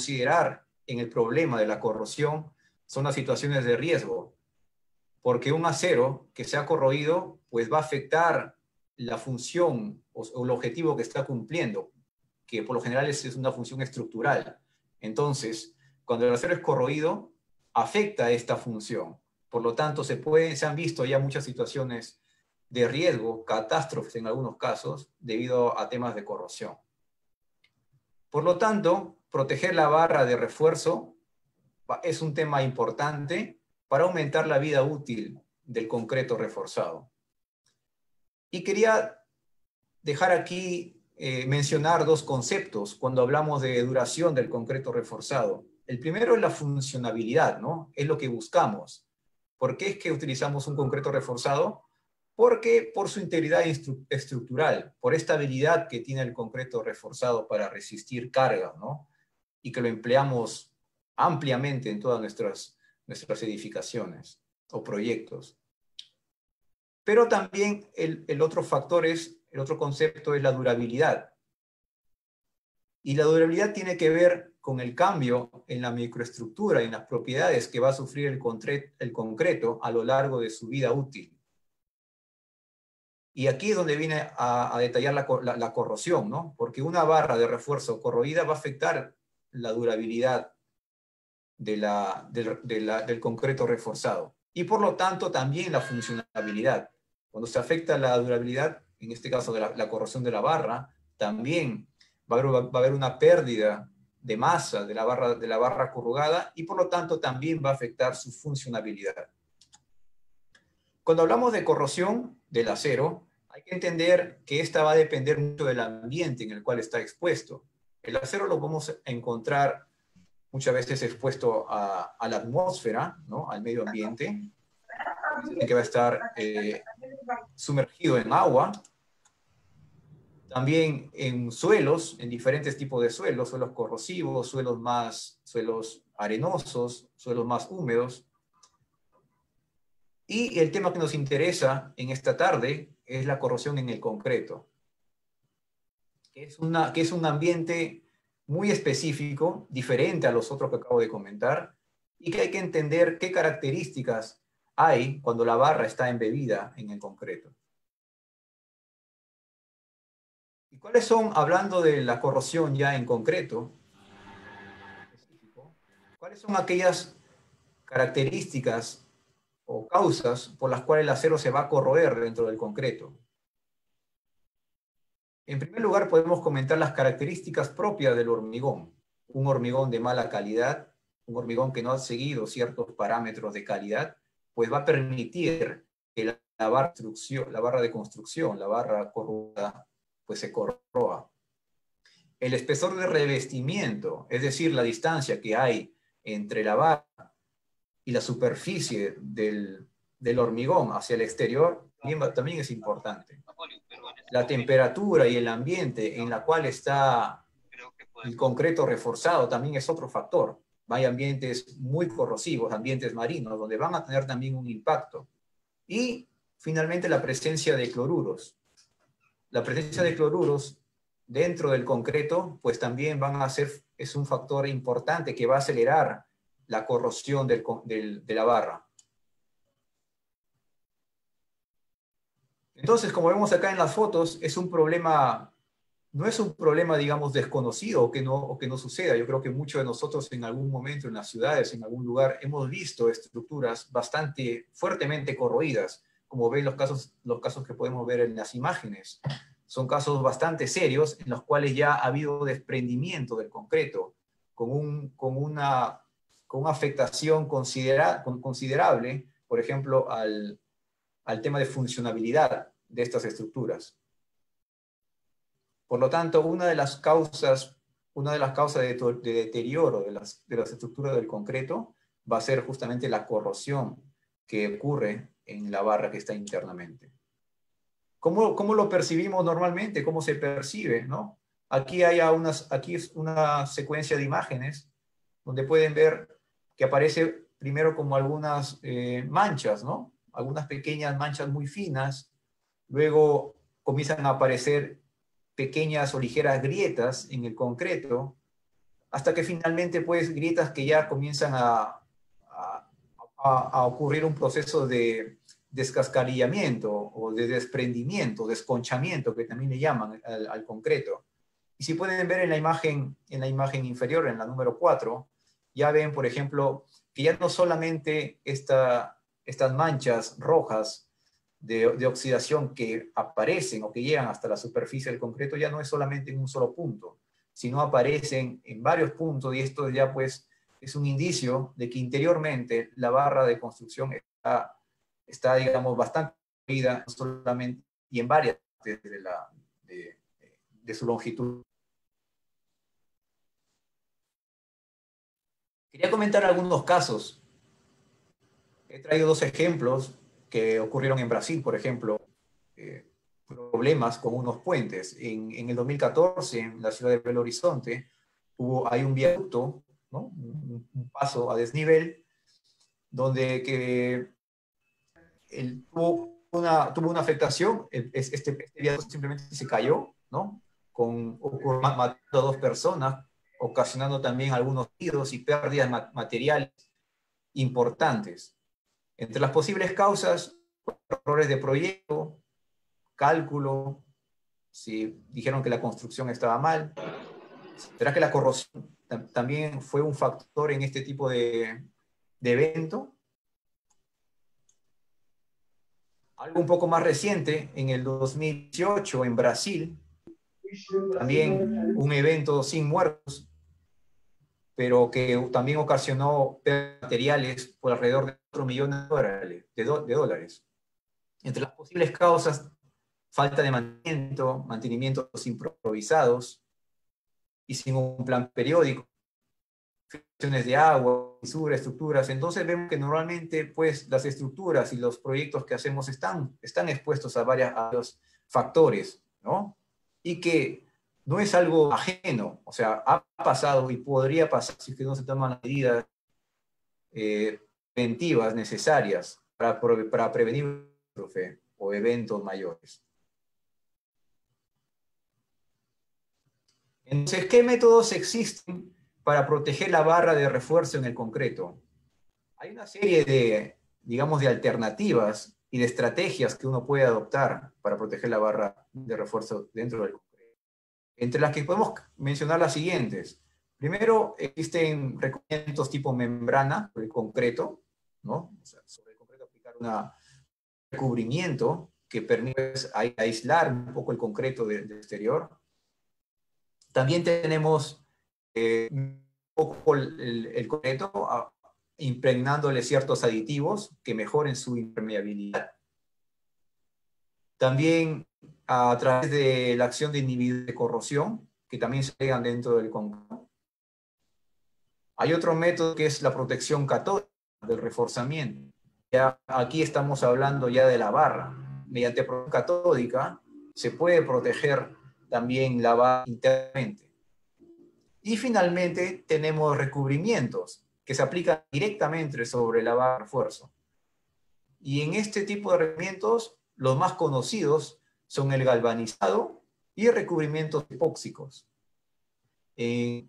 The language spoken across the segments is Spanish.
considerar en el problema de la corrosión son las situaciones de riesgo, porque un acero que se ha corroído pues va a afectar la función o el objetivo que está cumpliendo, que por lo general es una función estructural. Entonces, cuando el acero es corroído, afecta esta función. Por lo tanto, se han visto ya muchas situaciones de riesgo, catástrofes en algunos casos, debido a temas de corrosión. Por lo tanto, proteger la barra de refuerzo es un tema importante para aumentar la vida útil del concreto reforzado. Y quería dejar aquí mencionar dos conceptos cuando hablamos de duración del concreto reforzado. El primero es la funcionabilidad, ¿no? Es lo que buscamos. ¿Por qué es que utilizamos un concreto reforzado? Porque por su integridad estructural, por esta habilidad que tiene el concreto reforzado para resistir cargas, ¿no? Y que lo empleamos ampliamente en todas nuestras edificaciones o proyectos. Pero también el otro factor el otro concepto es la durabilidad. Y la durabilidad tiene que ver con el cambio en la microestructura y en las propiedades que va a sufrir el concreto a lo largo de su vida útil. Y aquí es donde viene a detallar la corrosión, ¿no? Porque una barra de refuerzo corroída va a afectar la durabilidad del concreto reforzado. Y por lo tanto también la funcionabilidad. Cuando se afecta la durabilidad, en este caso de la corrosión de la barra, también va a haber una pérdida de masa de la barra corrugada y por lo tanto también va a afectar su funcionabilidad. Cuando hablamos de corrosión del acero, hay que entender que esta va a depender mucho del ambiente en el cual está expuesto. El acero lo vamos a encontrar muchas veces expuesto a la atmósfera, ¿no? Al medio ambiente, que va a estar sumergido en agua, también en suelos, en diferentes tipos de suelos corrosivos, suelos arenosos, suelos más húmedos. Y el tema que nos interesa en esta tarde es la corrosión en el concreto, que es un ambiente muy específico, diferente a los otros que acabo de comentar, y que hay que entender qué características hay cuando la barra está embebida en el concreto. ¿Y cuáles son, hablando de la corrosión ya en concreto, cuáles son aquellas características o causas por las cuales el acero se va a corroer dentro del concreto? En primer lugar, podemos comentar las características propias del hormigón. Un hormigón de mala calidad, un hormigón que no ha seguido ciertos parámetros de calidad, pues va a permitir que la barra de construcción, la barra corrugada, pues se corroa. El espesor de revestimiento, es decir, la distancia que hay entre la barra y la superficie del hormigón hacia el exterior, también es importante. La temperatura y el ambiente en la cual está el concreto reforzado también es otro factor. Hay ambientes muy corrosivos, ambientes marinos, donde van a tener también un impacto. Y finalmente la presencia de cloruros. La presencia de cloruros dentro del concreto, pues también es un factor importante que va a acelerar la corrosión de la barra. Entonces, como vemos acá en las fotos, no es un problema, digamos, desconocido o que no suceda. Yo creo que muchos de nosotros en algún momento en las ciudades, en algún lugar, hemos visto estructuras bastante fuertemente corroídas, como ven los casos que podemos ver en las imágenes. Son casos bastante serios en los cuales ya ha habido desprendimiento del concreto, con una afectación considerable, por ejemplo, al tema de funcionabilidad de estas estructuras. Por lo tanto, una de las causas de deterioro de las estructuras del concreto va a ser justamente la corrosión que ocurre en la barra que está internamente. ¿Cómo lo percibimos normalmente? ¿Cómo se percibe, ¿no? Aquí es una secuencia de imágenes donde pueden ver que aparece primero como algunas manchas, ¿no? Algunas pequeñas manchas muy finas, luego comienzan a aparecer pequeñas o ligeras grietas en el concreto, hasta que finalmente, pues, grietas que ya comienzan a ocurrir un proceso de descascarillamiento o de desprendimiento, desconchamiento, que también le llaman al concreto. Y si pueden ver en la imagen inferior, en la número 4, ya ven, por ejemplo, que ya no solamente estas manchas rojas de oxidación que aparecen o que llegan hasta la superficie del concreto, ya no es solamente en un solo punto, sino aparecen en varios puntos, y esto ya pues es un indicio de que interiormente la barra de construcción está digamos, bastante vida solamente y en varias partes de su longitud. Quería comentar algunos casos. He traído dos ejemplos que ocurrieron en Brasil, por ejemplo, problemas con unos puentes. En el 2014, en la ciudad de Belo Horizonte, hay un viaducto, ¿no? Un paso a desnivel, donde tuvo una afectación, este viaducto simplemente se cayó, ¿no? Matando a dos personas, ocasionando también algunos heridos y pérdidas materiales importantes. Entre las posibles causas, errores de proyecto, cálculo, si dijeron que la construcción estaba mal. ¿Será que la corrosión también fue un factor en este tipo de evento? Algo un poco más reciente, en el 2018 en Brasil, también un evento sin muertos, pero que también ocasionó materiales por alrededor de 4 millones de dólares. Entre las posibles causas, falta de mantenimientos improvisados y sin un plan periódico, filtraciones de agua, fisuras, estructuras. Entonces vemos que normalmente pues, las estructuras y los proyectos que hacemos están expuestos a varios factores, ¿no? Y que no es algo ajeno, o sea, ha pasado y podría pasar si es que no se toman las medidas preventivas necesarias para prevenir o eventos mayores. Entonces, ¿qué métodos existen para proteger la barra de refuerzo en el concreto? Hay una serie digamos, de alternativas y de estrategias que uno puede adoptar para proteger la barra de refuerzo dentro del concreto. Entre las que podemos mencionar las siguientes. Primero, existen recubrimientos tipo membrana sobre el concreto, ¿no? O sea, sobre el concreto aplicar un recubrimiento que permite aislar un poco el concreto del exterior. También tenemos un poco el concreto impregnándole ciertos aditivos que mejoren su impermeabilidad. También a través de la acción de inhibidores de corrosión, que también se pegan dentro del concreto. Hay otro método que es la protección catódica del reforzamiento. Ya aquí estamos hablando ya de la barra. Mediante protección catódica se puede proteger también la barra internamente. Y finalmente tenemos recubrimientos que se aplican directamente sobre la barra de refuerzo. Y en este tipo de recubrimientos, los más conocidos son el galvanizado y recubrimientos epóxicos. En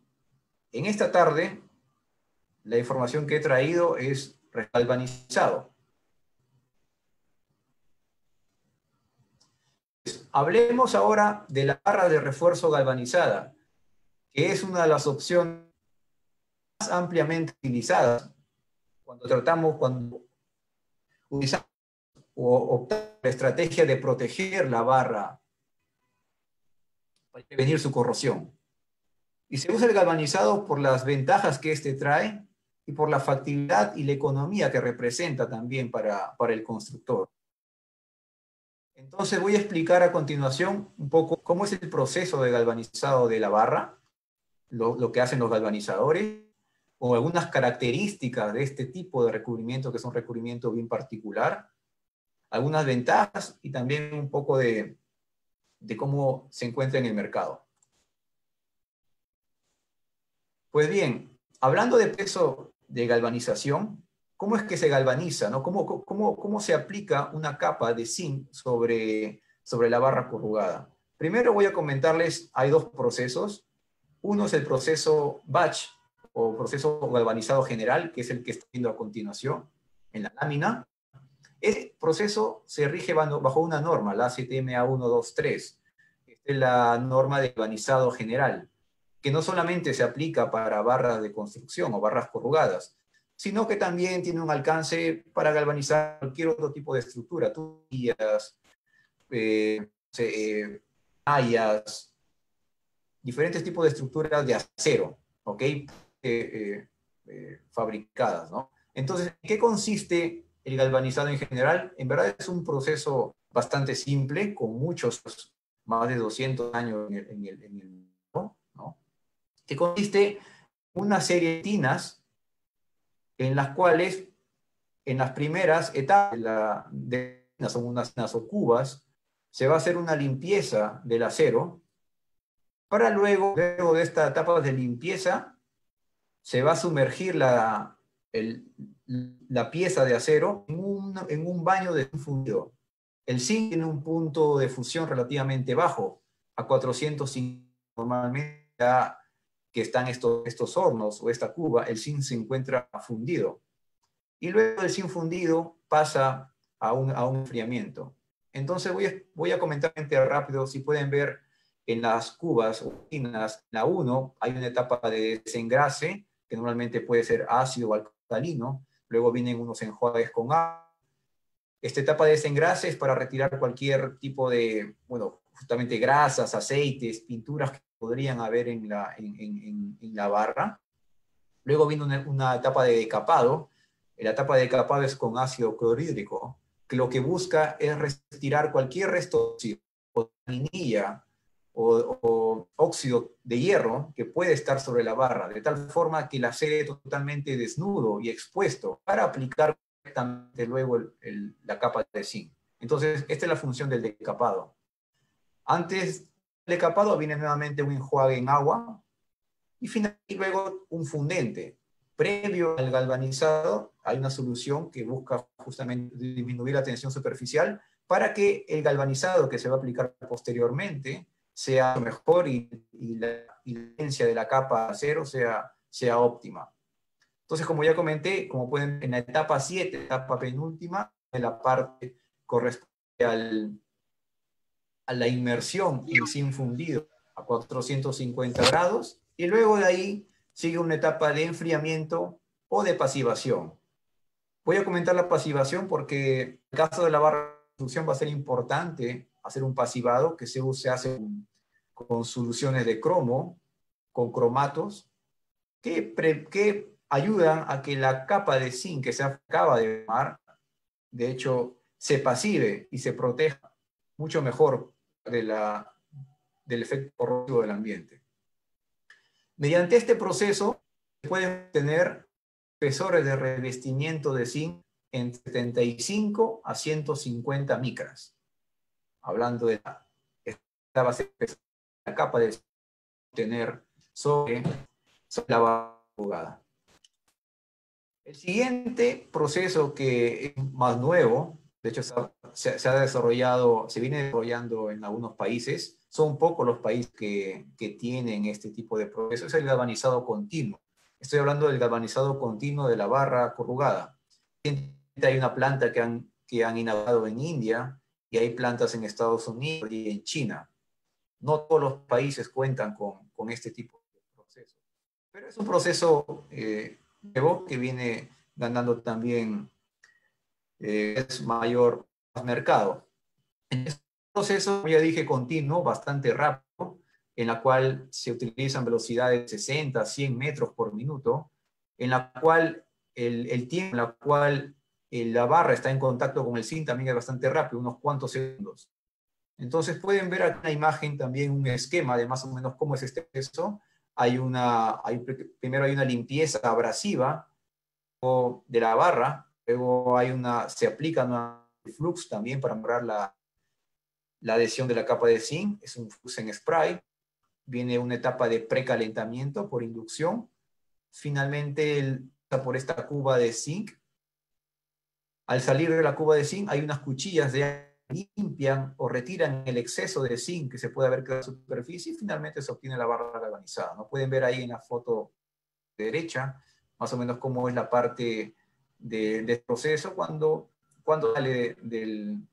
esta tarde, la información que he traído es galvanizado. Hablemos ahora de la barra de refuerzo galvanizada, que es una de las opciones más ampliamente utilizadas cuando utilizamos o optamos por la estrategia de proteger la barra para prevenir su corrosión. Y se usa el galvanizado por las ventajas que este trae y por la factibilidad y la economía que representa también para el constructor. Entonces voy a explicar a continuación un poco cómo es el proceso de galvanizado de la barra, lo que hacen los galvanizadores, o algunas características de este tipo de recubrimiento, que es un recubrimiento bien particular, algunas ventajas y también un poco de cómo se encuentra en el mercado. Pues bien, hablando de peso de galvanización, ¿cómo es que se galvaniza, ¿no? ¿Cómo se aplica una capa de zinc sobre la barra corrugada? Primero voy a comentarles, hay dos procesos. Uno es el proceso batch o proceso galvanizado general, que es el que está viendo a continuación en la lámina. Ese proceso se rige bajo una norma, la ACTM A123. Esta es la norma de galvanizado general, que no solamente se aplica para barras de construcción o barras corrugadas, sino que también tiene un alcance para galvanizar cualquier otro tipo de estructura, tuberías, mallas, diferentes tipos de estructuras de acero, ¿ok? Fabricadas, ¿no? Entonces, ¿en qué consiste el galvanizado en general? En verdad es un proceso bastante simple, con muchos, más de 200 años ¿no? Que consiste en una serie de tinas en las cuales, en las primeras etapas son unas tinas o cubas, se va a hacer una limpieza del acero, para luego de esta etapa de limpieza, se va a sumergir la pieza de acero en un baño de zinc fundido. El zinc tiene un punto de fusión relativamente bajo, a 450 normalmente, que están estos hornos o esta cuba, el zinc se encuentra fundido. Y luego el zinc fundido pasa a un enfriamiento. Entonces voy a comentar rápido, si pueden ver en las cubas o tinas, la 1 hay una etapa de desengrase, que normalmente puede ser ácido o alcalino, luego vienen unos enjuagues con agua. Esta etapa de desengrase es para retirar cualquier tipo de, bueno, justamente grasas, aceites, pinturas que podrían haber en la barra. Luego viene una etapa de decapado. La etapa de decapado es con ácido clorhídrico, que lo que busca es retirar cualquier resto de minilla o óxido de hierro que puede estar sobre la barra, de tal forma que la quede totalmente desnudo y expuesto para aplicar directamente luego la capa de zinc. Entonces, esta es la función del decapado. Antes del decapado viene nuevamente un enjuague en agua y finalmente luego un fundente. Previo al galvanizado hay una solución que busca justamente disminuir la tensión superficial para que el galvanizado que se va a aplicar posteriormente sea mejor y la tendencia de la capa de acero sea óptima. Entonces, como ya comenté, como pueden ver en la etapa 7, etapa penúltima, en la parte corresponde a la inmersión en zinc fundido a 450 grados, y luego de ahí sigue una etapa de enfriamiento o de pasivación. Voy a comentar la pasivación porque en el caso de la barra de construcción va a ser importante hacer un pasivado que se hace con soluciones de cromo, con cromatos, que ayudan a que la capa de zinc que se acaba de formar, de hecho, se pasive y se proteja mucho mejor del efecto corrosivo del ambiente. Mediante este proceso se pueden obtener espesores de revestimiento de zinc entre 75 a 150 micras. Hablando de esta base de la capa de zinc tener sobre la barra jugada. El siguiente proceso que es más nuevo, de hecho se ha desarrollado, se viene desarrollando en algunos países, son pocos los países que tienen este tipo de proceso, es el galvanizado continuo. Estoy hablando del galvanizado continuo de la barra corrugada. Hay una planta que han inaugurado en India y hay plantas en Estados Unidos y en China. No todos los países cuentan con este tipo de proceso. Pero es un proceso nuevo que viene ganando también es mayor mercado. Es un proceso, como ya dije, continuo, bastante rápido, en la cual se utilizan velocidades de 60, 100 metros por minuto, en la cual el tiempo en la cual la barra está en contacto con el zinc también es bastante rápido, unos cuantos segundos. Entonces pueden ver aquí en la imagen también un esquema de más o menos cómo es este proceso. Primero hay una limpieza abrasiva de la barra, luego se aplica un flux también para mejorar la adhesión de la capa de zinc, es un flux en spray, viene una etapa de precalentamiento por inducción, finalmente por esta cuba de zinc. Al salir de la cuba de zinc hay unas cuchillas de limpian o retiran el exceso de zinc que se puede haber quedado en la superficie y finalmente se obtiene la barra galvanizada, ¿no? Pueden ver ahí en la foto derecha más o menos cómo es la parte del proceso cuando sale del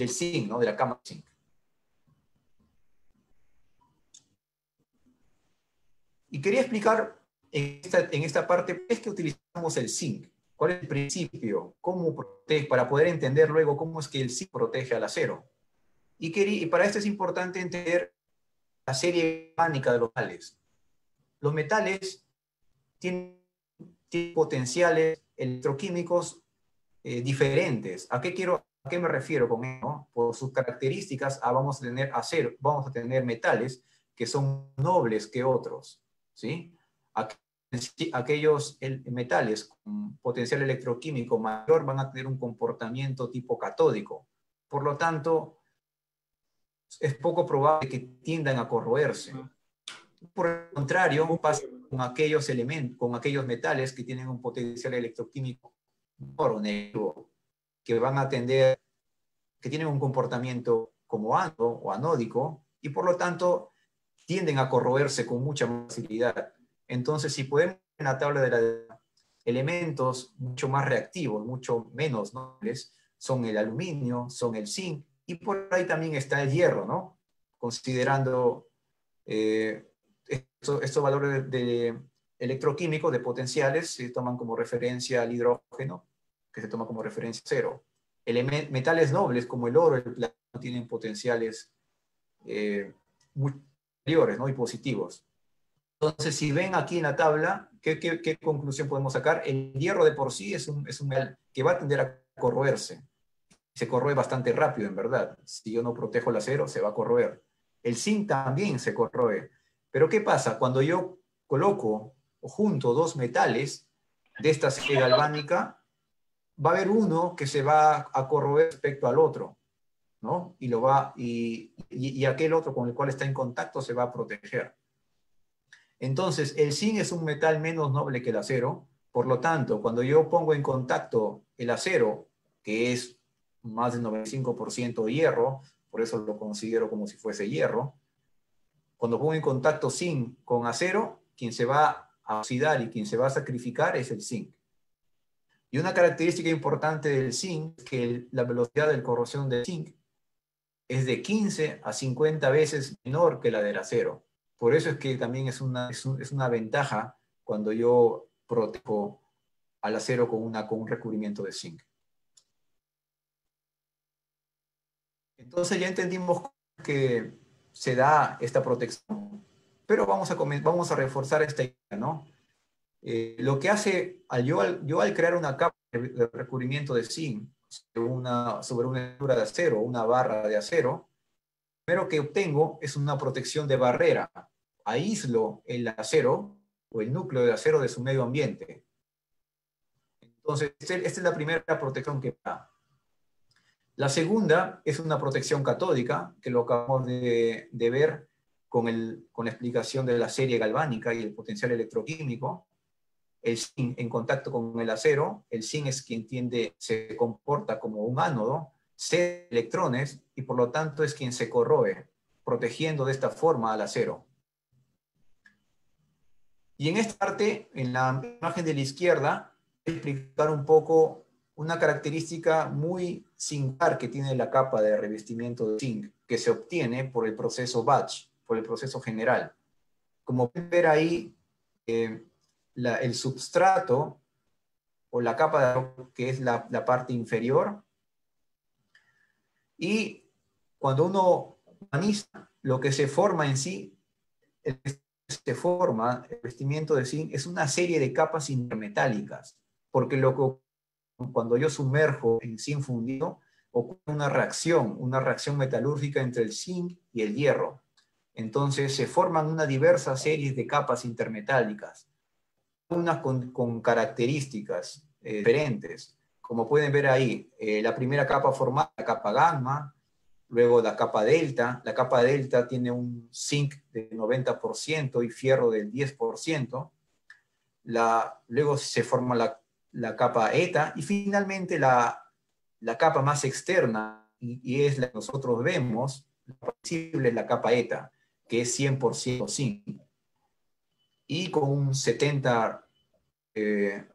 zinc, ¿no? De la cama de zinc. Y quería explicar en esta parte es que utilizamos el zinc. ¿Cuál es el principio? ¿Cómo protege? Para poder entender luego cómo es que el zinc protege al acero. Y para esto es importante entender la serie galvánica de los metales. Los metales tienen potenciales electroquímicos diferentes. ¿A qué me refiero con eso? Por sus características, vamos a tener acero, vamos a tener metales que son nobles que otros, ¿sí? Aquellos metales con potencial electroquímico mayor van a tener un comportamiento tipo catódico. Por lo tanto, es poco probable que tiendan a corroerse. Por el contrario, pasa con aquellos elementos, con aquellos metales que tienen un potencial electroquímico o negativo, que van a tender, que tienen un comportamiento como ánodo o anódico, y por lo tanto tienden a corroerse con mucha más facilidad. Entonces, si podemos en la tabla de elementos mucho más reactivos, mucho menos nobles, son el aluminio, son el zinc, y por ahí también está el hierro, ¿no? Considerando estos valores de electroquímicos, de potenciales, se toman como referencia al hidrógeno, que se toma como referencia cero. Metales nobles como el oro, el platino, tienen potenciales muy superiores, ¿no? Y positivos. Entonces, si ven aquí en la tabla, ¿qué conclusión podemos sacar? El hierro de por sí es un metal que va a tender a corroerse. Se corroe bastante rápido, en verdad. Si yo no protejo el acero, se va a corroer. El zinc también se corroe. Pero ¿qué pasa? Cuando yo coloco o junto dos metales de esta serie galvánica, va a haber uno que se va a corroer respecto al otro, ¿no? Y aquel otro con el cual está en contacto se va a proteger. Entonces, el zinc es un metal menos noble que el acero. Por lo tanto, cuando yo pongo en contacto el acero, que es más del 95% hierro, por eso lo considero como si fuese hierro, cuando pongo en contacto zinc con acero, quien se va a oxidar y quien se va a sacrificar es el zinc. Y una característica importante del zinc es que la velocidad de corrosión del zinc es de 15 a 50 veces menor que la del acero. Por eso es que también es una ventaja cuando yo protejo al acero con un recubrimiento de zinc. Entonces ya entendimos que se da esta protección, pero vamos a reforzar esta idea, ¿no? Lo que hace, yo al crear una capa de recubrimiento de zinc sobre una estructura de acero, una barra de acero, primero que obtengo es una protección de barrera. Aíslo el acero o el núcleo de acero de su medio ambiente. Entonces, esta es la primera protección que da. La segunda es una protección catódica, que lo acabamos de ver con la explicación de la serie galvánica y el potencial electroquímico. El zinc en contacto con el acero, el zinc es quien se comporta como un ánodo, cede electrones y por lo tanto es quien se corroe, protegiendo de esta forma al acero. Y en esta parte, en la imagen de la izquierda, voy a explicar un poco una característica muy singular que tiene la capa de revestimiento de zinc, que se obtiene por el proceso batch, por el proceso general. Como pueden ver ahí, el substrato o la capa que es la parte inferior, y cuando uno humaniza, lo que se forma en sí, el revestimiento de zinc es una serie de capas intermetálicas, porque cuando yo sumerjo en zinc fundido, ocurre una reacción metalúrgica entre el zinc y el hierro. Entonces se forman una diversa serie de capas intermetálicas, unas con características diferentes. Como pueden ver ahí, la primera capa formada, la capa gamma, luego la capa delta. La capa delta tiene un zinc del 90% y fierro del 10%. Luego se forma la capa eta y finalmente la la capa más externa, y es la que nosotros vemos, la visible es la capa ETA, que es 100% zinc, y con un 70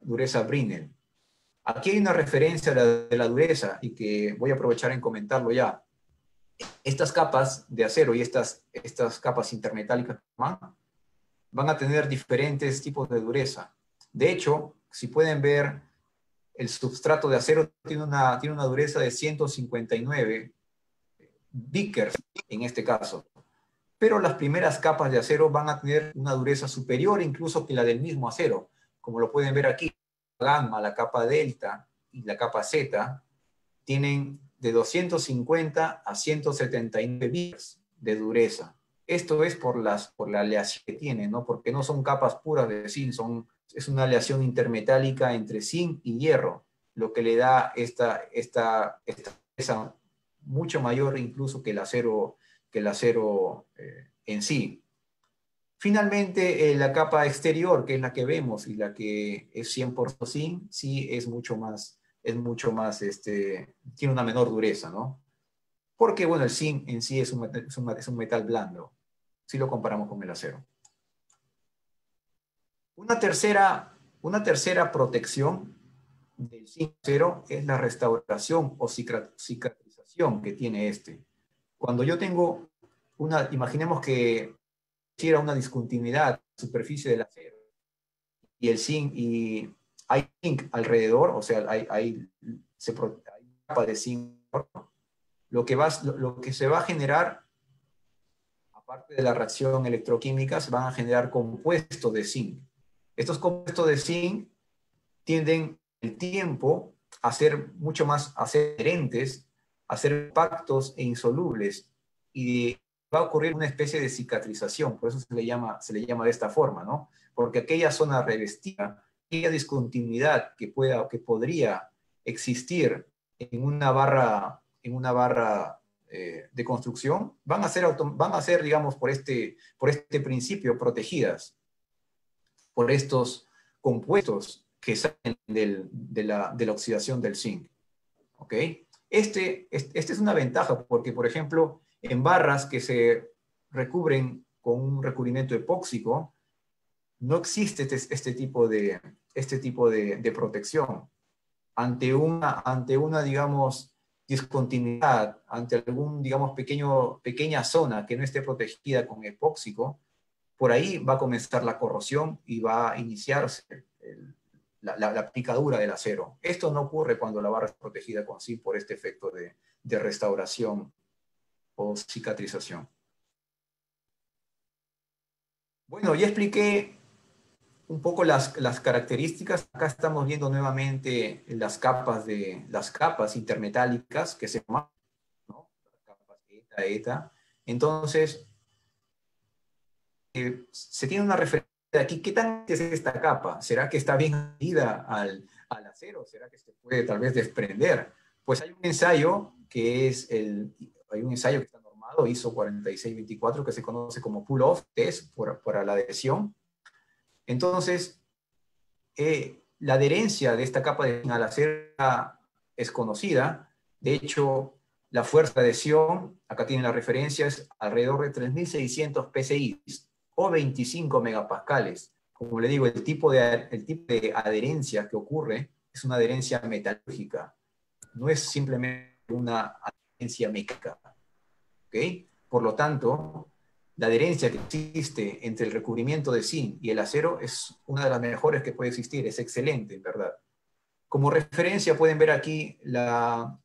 dureza Brinell. Aquí hay una referencia de la dureza, y que voy a aprovechar en comentarlo ya. Estas capas de acero y estas capas intermetálicas van a tener diferentes tipos de dureza. De hecho, si pueden ver, el substrato de acero tiene una dureza de 159 Vickers en este caso. Pero las primeras capas de acero van a tener una dureza superior incluso que la del mismo acero. Como lo pueden ver aquí, la gamma, la capa delta y la capa Z tienen de 250 a 179 Vickers de dureza. Esto es por la aleación que tiene, ¿no? Porque no son capas puras de zinc, es una aleación intermetálica entre zinc y hierro, lo que le da esta dureza mucho mayor incluso que el acero en sí. Finalmente, la capa exterior, que es la que vemos y la que es 100% zinc, sí tiene una menor dureza, ¿no? Porque, bueno, el zinc en sí es un metal blando, si lo comparamos con el acero. Una tercera protección del zinc acero es la restauración o cicatrización que tiene este. Cuando yo tengo imaginemos que era una discontinuidad en la superficie del acero y el zinc, y hay zinc alrededor, o sea, hay una capa de zinc, lo que se va a generar, aparte de la reacción electroquímica, se van a generar compuestos de zinc. Estos compuestos de zinc tienden el tiempo a ser adherentes, a ser compactos e insolubles, y va a ocurrir una especie de cicatrización, por eso se le llama de esta forma, ¿no? Porque aquella zona revestida, aquella discontinuidad que podría existir en una barra de construcción, van a ser, digamos, por este principio, protegidas por estos compuestos que salen de la oxidación del zinc. ¿Ok? Este es una ventaja porque, por ejemplo, en barras que se recubren con un recubrimiento epóxico, no existe este tipo de protección. Ante una, digamos, discontinuidad, ante algún, digamos, pequeña zona que no esté protegida con epóxico, por ahí va a comenzar la corrosión y va a iniciarse la picadura del acero. Esto no ocurre cuando la barra es protegida con zinc por este efecto de restauración o cicatrización. Bueno, ya expliqué un poco las características. Acá estamos viendo nuevamente las capas intermetálicas que se llaman, ¿no? Las capas eta. Entonces, se tiene una referencia de aquí. ¿Qué tan es esta capa? ¿Será que está bien adherida al acero? ¿Será que se puede tal vez desprender? Pues hay un ensayo hay un ensayo que está normado, ISO 4624, que se conoce como pull-off test para la adhesión. Entonces, la adherencia de esta capa al acero es conocida. De hecho, la fuerza de adhesión, acá tienen las referencias, alrededor de 3.600 PSI o 25 megapascales. Como le digo, el tipo de adherencia que ocurre es una adherencia metalúrgica, no es simplemente una adherencia mecánica. ¿Okay? Por lo tanto, la adherencia que existe entre el recubrimiento de zinc y el acero es una de las mejores que puede existir, es excelente, en verdad. Como referencia pueden ver aquí la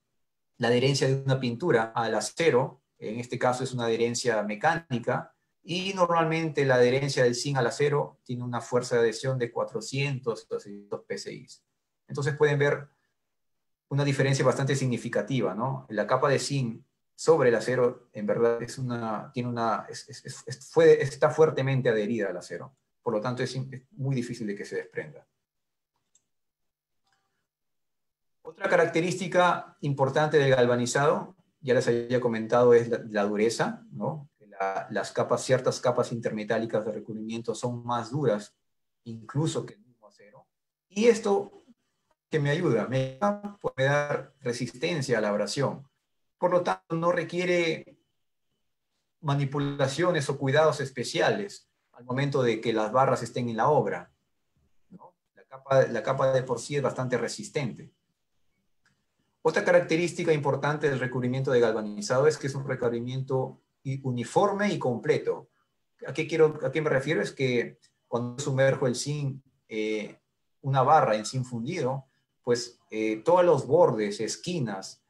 adherencia de una pintura al acero, en este caso es una adherencia mecánica, y normalmente la adherencia del zinc al acero tiene una fuerza de adhesión de 400 PSI. Entonces pueden ver una diferencia bastante significativa, ¿no? La capa de zinc sobre el acero, en verdad, está fuertemente adherida al acero. Por lo tanto, es muy difícil de que se desprenda. Otra característica importante del galvanizado, ya les había comentado, es la dureza, ¿no? Ciertas capas intermetálicas de recubrimiento son más duras incluso que el mismo acero. Y esto que me ayuda, puede dar resistencia a la abrasión. Por lo tanto, no requiere manipulaciones o cuidados especiales al momento de que las barras estén en la obra, ¿no? La capa de por sí es bastante resistente. Otra característica importante del recubrimiento de galvanizado es que es un recubrimiento uniforme y completo. ¿A qué me refiero? Es que cuando sumerjo el zinc, una barra en zinc fundido, pues todos los bordes, esquinas,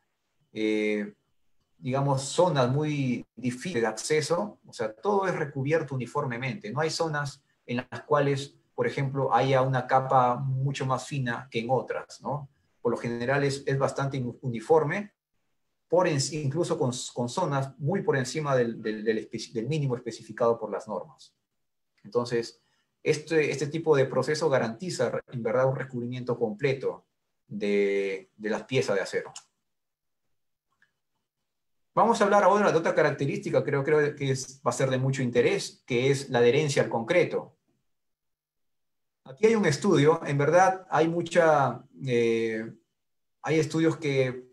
digamos, zonas muy difíciles de acceso, o sea, todo es recubierto uniformemente. No hay zonas en las cuales, por ejemplo, haya una capa mucho más fina que en otras, ¿no? Por lo general es bastante uniforme, incluso con zonas muy por encima del mínimo especificado por las normas. Entonces, este tipo de proceso garantiza en verdad un recubrimiento completo de las piezas de acero. Vamos a hablar ahora de otra característica, creo que va a ser de mucho interés, que es la adherencia al concreto. Aquí hay un estudio, en verdad hay estudios que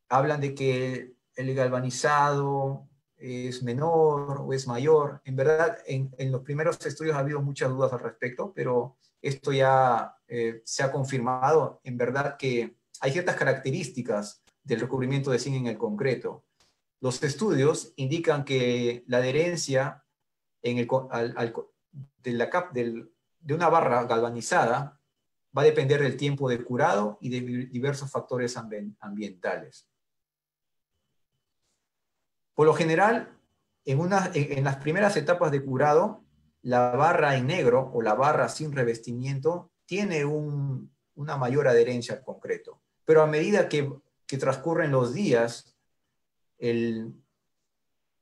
hablan de que el galvanizado es menor o es mayor. En verdad, en los primeros estudios ha habido muchas dudas al respecto, pero esto ya se ha confirmado. En verdad que hay ciertas características del recubrimiento de zinc en el concreto. Los estudios indican que la adherencia de una barra galvanizada va a depender del tiempo de curado y de diversos factores ambientales. Por lo general, en las primeras etapas de curado, la barra en negro o la barra sin revestimiento tiene una mayor adherencia al concreto. Pero a medida que transcurren los días,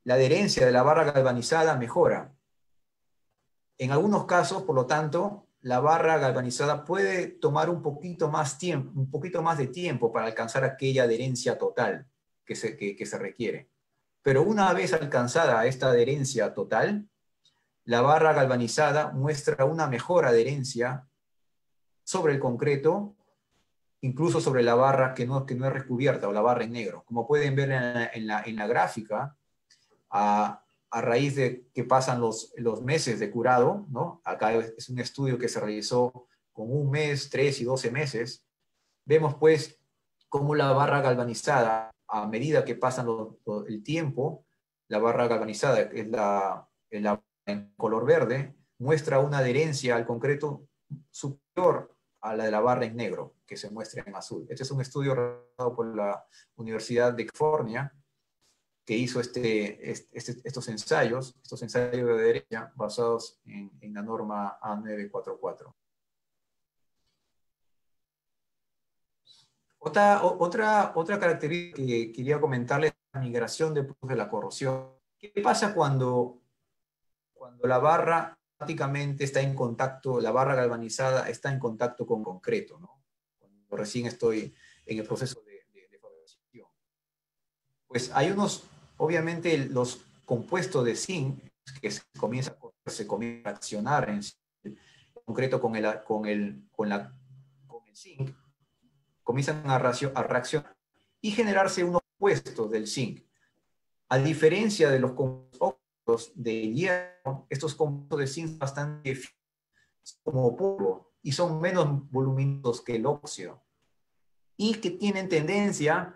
la adherencia de la barra galvanizada mejora. En algunos casos, por lo tanto, la barra galvanizada puede tomar un poquito más de tiempo para alcanzar aquella adherencia total que se requiere. Pero una vez alcanzada esta adherencia total, la barra galvanizada muestra una mejor adherencia sobre el concreto, incluso sobre la barra que no es recubierta o la barra en negro. Como pueden ver en la gráfica, a raíz de que pasan los meses de curado, ¿no? Acá es un estudio que se realizó con 1 mes, 3 y 12 meses. Vemos pues cómo la barra galvanizada, a medida que pasan el tiempo, la barra galvanizada, que es la en color verde, muestra una adherencia al concreto superior a la de la barra en negro, que se muestra en azul. Este es un estudio realizado por la Universidad de California, que hizo estos ensayos de adherencia basados en la norma A944. Otra característica que quería comentarles es la migración de la corrosión. ¿Qué pasa cuando la barra prácticamente está en contacto, la barra galvanizada está en contacto con concreto, ¿no? Cuando recién estoy en el proceso de fabricación. Pues hay obviamente los compuestos de zinc que se comienza a accionar en concreto con el zinc, comienzan a reaccionar y generarse unos compuestos del zinc. A diferencia de los compuestos de hierro, estos compuestos de zinc son bastante como polvo y son menos voluminosos que el óxido y que tienen tendencia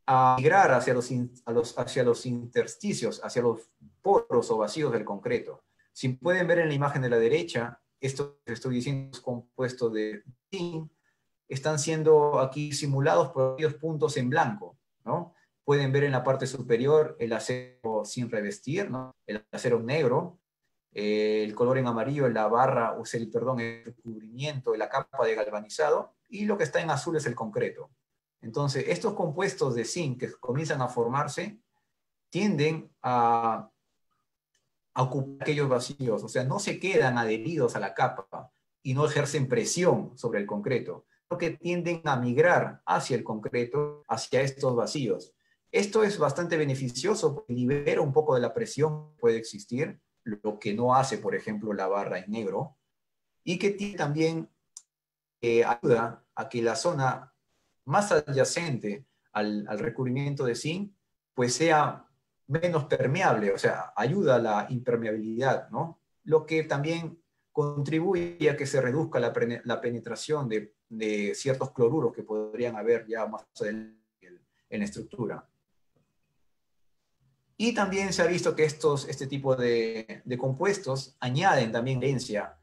a migrar hacia los intersticios, hacia los poros o vacíos del concreto. Si pueden ver en la imagen de la derecha, esto que estoy diciendo es compuesto de zinc, están siendo aquí simulados por aquellos puntos en blanco, ¿no? Pueden ver en la parte superior el acero sin revestir, ¿no? El acero negro, el color en amarillo, la barra, el recubrimiento de la capa de galvanizado, y lo que está en azul es el concreto. Entonces, estos compuestos de zinc que comienzan a formarse tienden a ocupar aquellos vacíos, o sea, no se quedan adheridos a la capa y no ejercen presión sobre el concreto, sino que tienden a migrar hacia el concreto, hacia estos vacíos. Esto es bastante beneficioso porque libera un poco de la presión que puede existir, lo que no hace, por ejemplo, la barra en negro, y que tiene también ayuda a que la zona más adyacente al recubrimiento de zinc pues sea menos permeable, o sea, ayuda a la impermeabilidad, ¿no? Lo que también contribuye a que se reduzca la penetración de ciertos cloruros que podrían haber ya más adelante en la estructura. Y también se ha visto que este tipo de compuestos añaden también herencia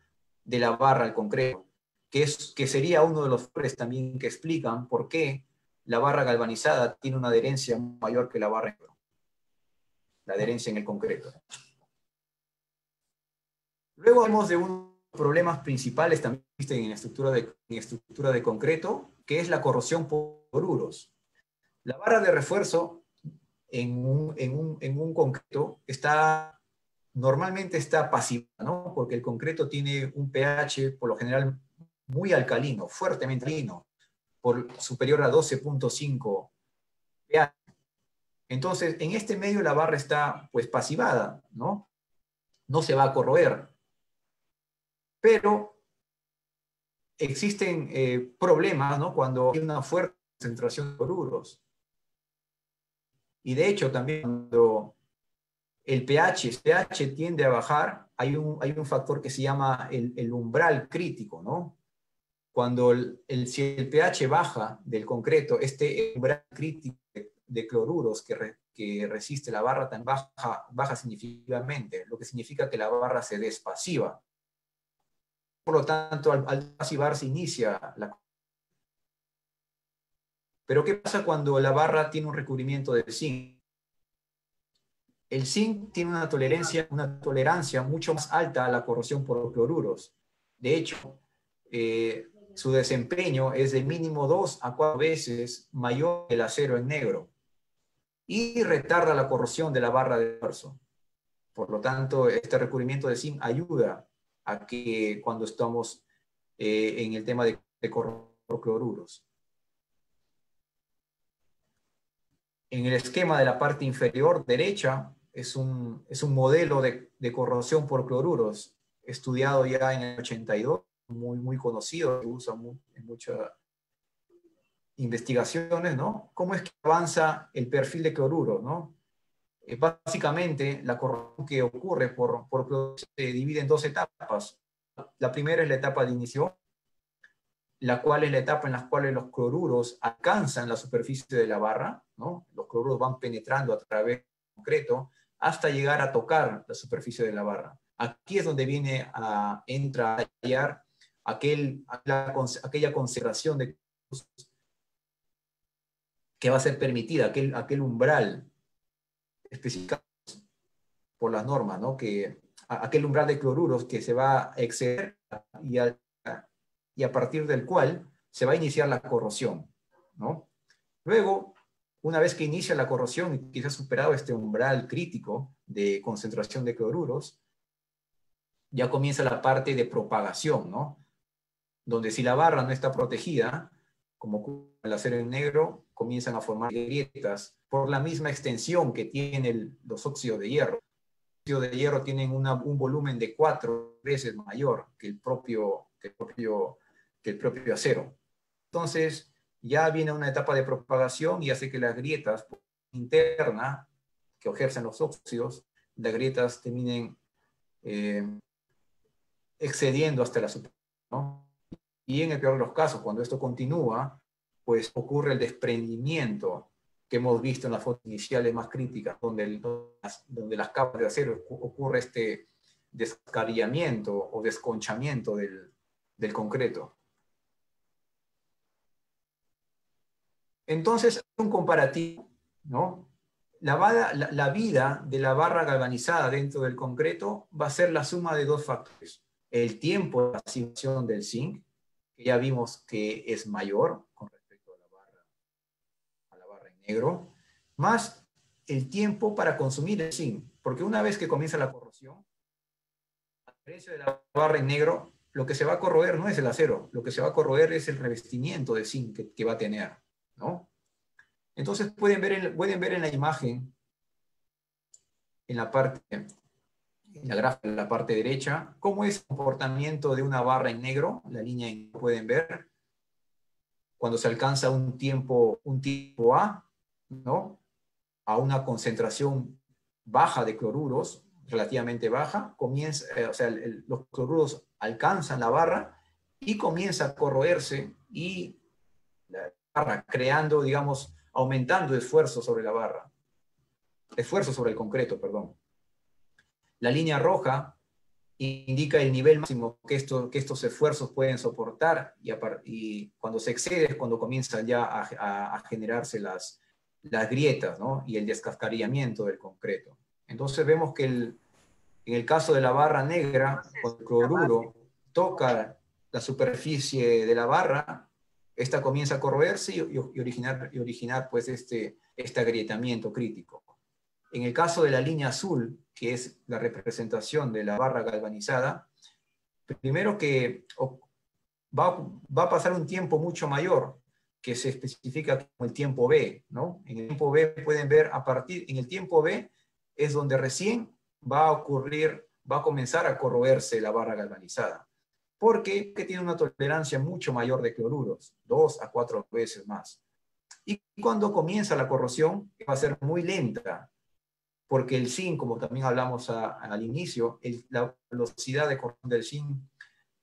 de la barra al concreto, que sería uno de los factores también que explican por qué la barra galvanizada tiene una adherencia mayor que la barra en negro, la adherencia en el concreto. Luego hablamos de unos problemas principales también en estructura de concreto, que es la corrosión por cloruros. La barra de refuerzo en un concreto normalmente está pasiva, ¿no? Porque el concreto tiene un pH por lo general muy alcalino, fuertemente alcalino, superior a 12.5 pH. Entonces, en este medio la barra está pues pasivada, ¿no? No se va a corroer. Pero existen problemas, ¿no? Cuando hay una fuerte concentración de cloruros. Y de hecho, también cuando el pH tiende a bajar, hay un factor que se llama el umbral crítico, ¿no? Cuando si el pH baja del concreto, este umbral crítico de cloruros que resiste la barra tan baja significativamente, lo que significa que la barra se despasiva. Por lo tanto, al pasivar se inicia la... Pero ¿qué pasa cuando la barra tiene un recubrimiento de zinc? El zinc tiene una tolerancia mucho más alta a la corrosión por cloruros. De hecho, su desempeño es de mínimo 2 a 4 veces mayor que el acero en negro y retarda la corrosión de la barra de refuerzo. Por lo tanto, este recubrimiento de zinc ayuda a que cuando estamos en el tema de corrosión por cloruros. En el esquema de la parte inferior derecha es un modelo de corrosión por cloruros, estudiado ya en el 82, muy conocido, se usa en muchas investigaciones, ¿no? ¿Cómo es que avanza el perfil de cloruro, ¿no? Básicamente, la corrosión que ocurre por cloruros se divide en dos etapas. La primera es la etapa de inicio, la cual es la etapa en la cual los cloruros alcanzan la superficie de la barra, ¿no? Los cloruros van penetrando a través del concreto hasta llegar a tocar la superficie de la barra. Aquí es donde entra a hallar aquella concentración de cloruros que va a ser permitida, aquel umbral especificado por las normas, ¿no? Aquel umbral de cloruros que se va a exceder y a partir del cual se va a iniciar la corrosión, ¿no? Luego, una vez que inicia la corrosión y que se ha superado este umbral crítico de concentración de cloruros, ya comienza la parte de propagación, ¿no? Donde si la barra no está protegida, como el acero en negro, comienzan a formar grietas por la misma extensión que tienen los óxidos de hierro. Los óxidos de hierro tienen un volumen de 4 veces mayor que el propio acero. Entonces, ya viene una etapa de propagación y hace que las grietas internas que ejercen los óxidos, las grietas terminen excediendo hasta la superficie, ¿no? Y en el peor de los casos, cuando esto continúa, pues ocurre el desprendimiento que hemos visto en las fotos iniciales más críticas, donde las capas de acero ocurre este descarillamiento o desconchamiento del concreto. Entonces, un comparativo, ¿no? La vida de la barra galvanizada dentro del concreto va a ser la suma de dos factores. El tiempo de pasivación del zinc, que ya vimos que es mayor con respecto a la barra en negro, más el tiempo para consumir el zinc. Porque una vez que comienza la corrosión, a diferencia de la barra en negro, lo que se va a corroer no es el acero, lo que se va a corroer es el revestimiento de zinc que va a tener, ¿no? Entonces pueden ver en la imagen, en la gráfica, en la parte derecha, cómo es el comportamiento de una barra en negro, la línea que pueden ver, cuando se alcanza un tiempo A, ¿no? A una concentración baja de cloruros, relativamente baja, comienza, o sea, los cloruros alcanzan la barra y comienza a corroerse y la barra creando, digamos, aumentando esfuerzo sobre la barra, esfuerzo sobre el concreto, perdón. La línea roja indica el nivel máximo que estos esfuerzos pueden soportar y cuando se excede es cuando comienzan ya a generarse las grietas, ¿no? Y el descascarillamiento del concreto. Entonces vemos que en el caso de la barra negra, cuando el cloruro toca la superficie de la barra, esta comienza a corroerse y originar pues este agrietamiento crítico. En el caso de la línea azul, que es la representación de la barra galvanizada, primero que va a pasar un tiempo mucho mayor, que se especifica como el tiempo B, ¿no? En el tiempo B pueden ver en el tiempo B es donde recién va a comenzar a corroerse la barra galvanizada. Porque tiene una tolerancia mucho mayor de cloruros, 2 a 4 veces más. Y cuando comienza la corrosión, va a ser muy lenta, porque el zinc, como también hablamos al inicio, la velocidad de corrosión del zinc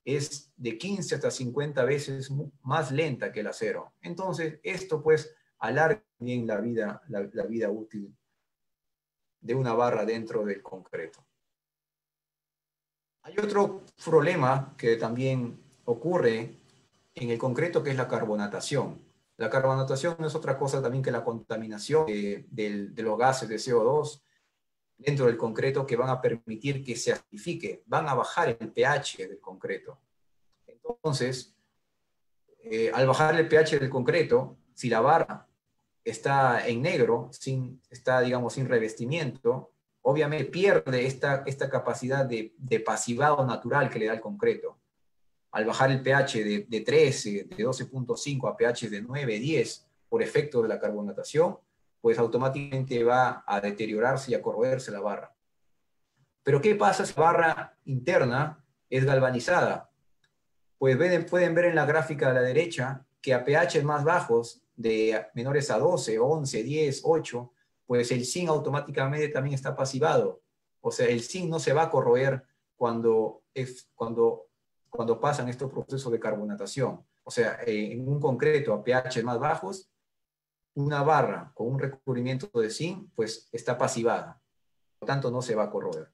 es de 15 hasta 50 veces más lenta que el acero. Entonces, esto pues alarga bien la vida útil de una barra dentro del concreto. Hay otro problema que también ocurre en el concreto, que es la carbonatación. La carbonatación no es otra cosa también que la contaminación de los gases de CO2 dentro del concreto, que van a permitir que se acidifique, van a bajar el pH del concreto. Entonces, al bajar el pH del concreto, si la barra está en negro, está, digamos, sin revestimiento, obviamente pierde esta capacidad de pasivado natural que le da el concreto. Al bajar el pH de 13, de 12.5 a pH de 9, 10, por efecto de la carbonatación, pues automáticamente va a deteriorarse y a corroerse la barra. Pero ¿qué pasa si la barra interna es galvanizada? Pues pueden ver en la gráfica de la derecha que a pH más bajos, de menores a 12, 11, 10, 8, pues el zinc automáticamente también está pasivado. O sea, el zinc no se va a corroer cuando pasan estos procesos de carbonatación. O sea, en un concreto a pH más bajos, una barra con un recubrimiento de zinc, pues está pasivada. Por lo tanto, no se va a corroer.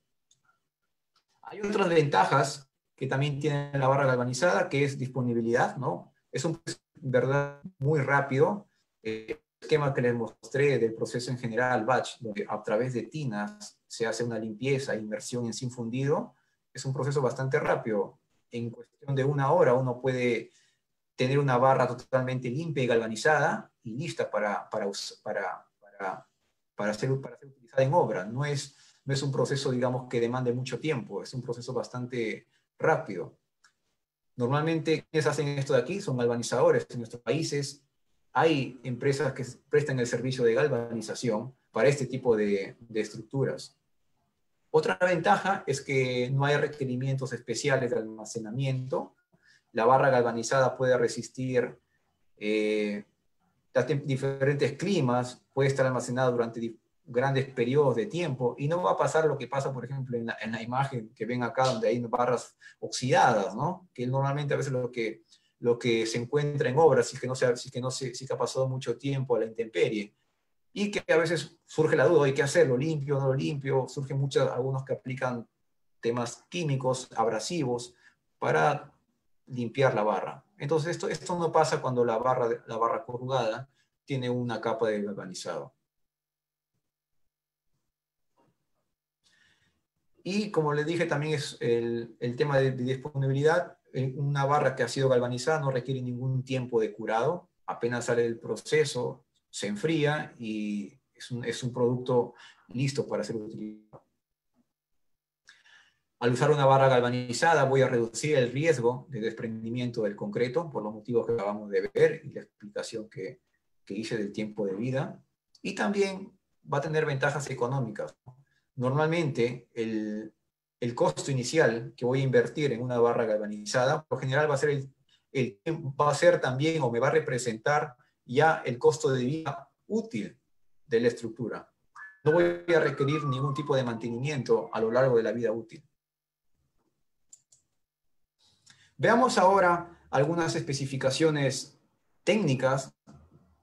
Hay otras ventajas que también tiene la barra galvanizada, que es disponibilidad, ¿no? Es un proceso, en verdad, muy rápido. El esquema que les mostré del proceso en general, batch, donde a través de tinas se hace una limpieza, inmersión en zinc fundido, es un proceso bastante rápido. En cuestión de 1 hora uno puede tener una barra totalmente limpia y galvanizada y lista para ser utilizada en obra. No es un proceso, digamos, que demande mucho tiempo, es un proceso bastante rápido. Normalmente, quienes hacen esto de aquí son galvanizadores. En nuestros países hay empresas que prestan el servicio de galvanización para este tipo de estructuras. Otra ventaja es que no hay requerimientos especiales de almacenamiento. La barra galvanizada puede resistir diferentes climas, puede estar almacenada durante grandes periodos de tiempo y no va a pasar lo que pasa, por ejemplo, en la imagen que ven acá, donde hay barras oxidadas, ¿no? Que normalmente a veces lo que se encuentra en obras, si es que ha pasado mucho tiempo a la intemperie, y que a veces surge la duda, ¿hay que hacerlo? ¿Limpio o no lo limpio? Surgen algunos que aplican temas químicos, abrasivos, para limpiar la barra. Entonces esto no pasa cuando la barra corrugada tiene una capa de galvanizado. Y como les dije, también es el tema de disponibilidad. Una barra que ha sido galvanizada no requiere ningún tiempo de curado. Apenas sale del proceso, se enfría y es un producto listo para ser utilizado. Al usar una barra galvanizada voy a reducir el riesgo de desprendimiento del concreto por los motivos que acabamos de ver y la explicación que hice del tiempo de vida. Y también va a tener ventajas económicas. Normalmente el costo inicial que voy a invertir en una barra galvanizada, por lo general va a ser va a ser también o me va a representar ya el costo de vida útil de la estructura. No voy a requerir ningún tipo de mantenimiento a lo largo de la vida útil. Veamos ahora algunas especificaciones técnicas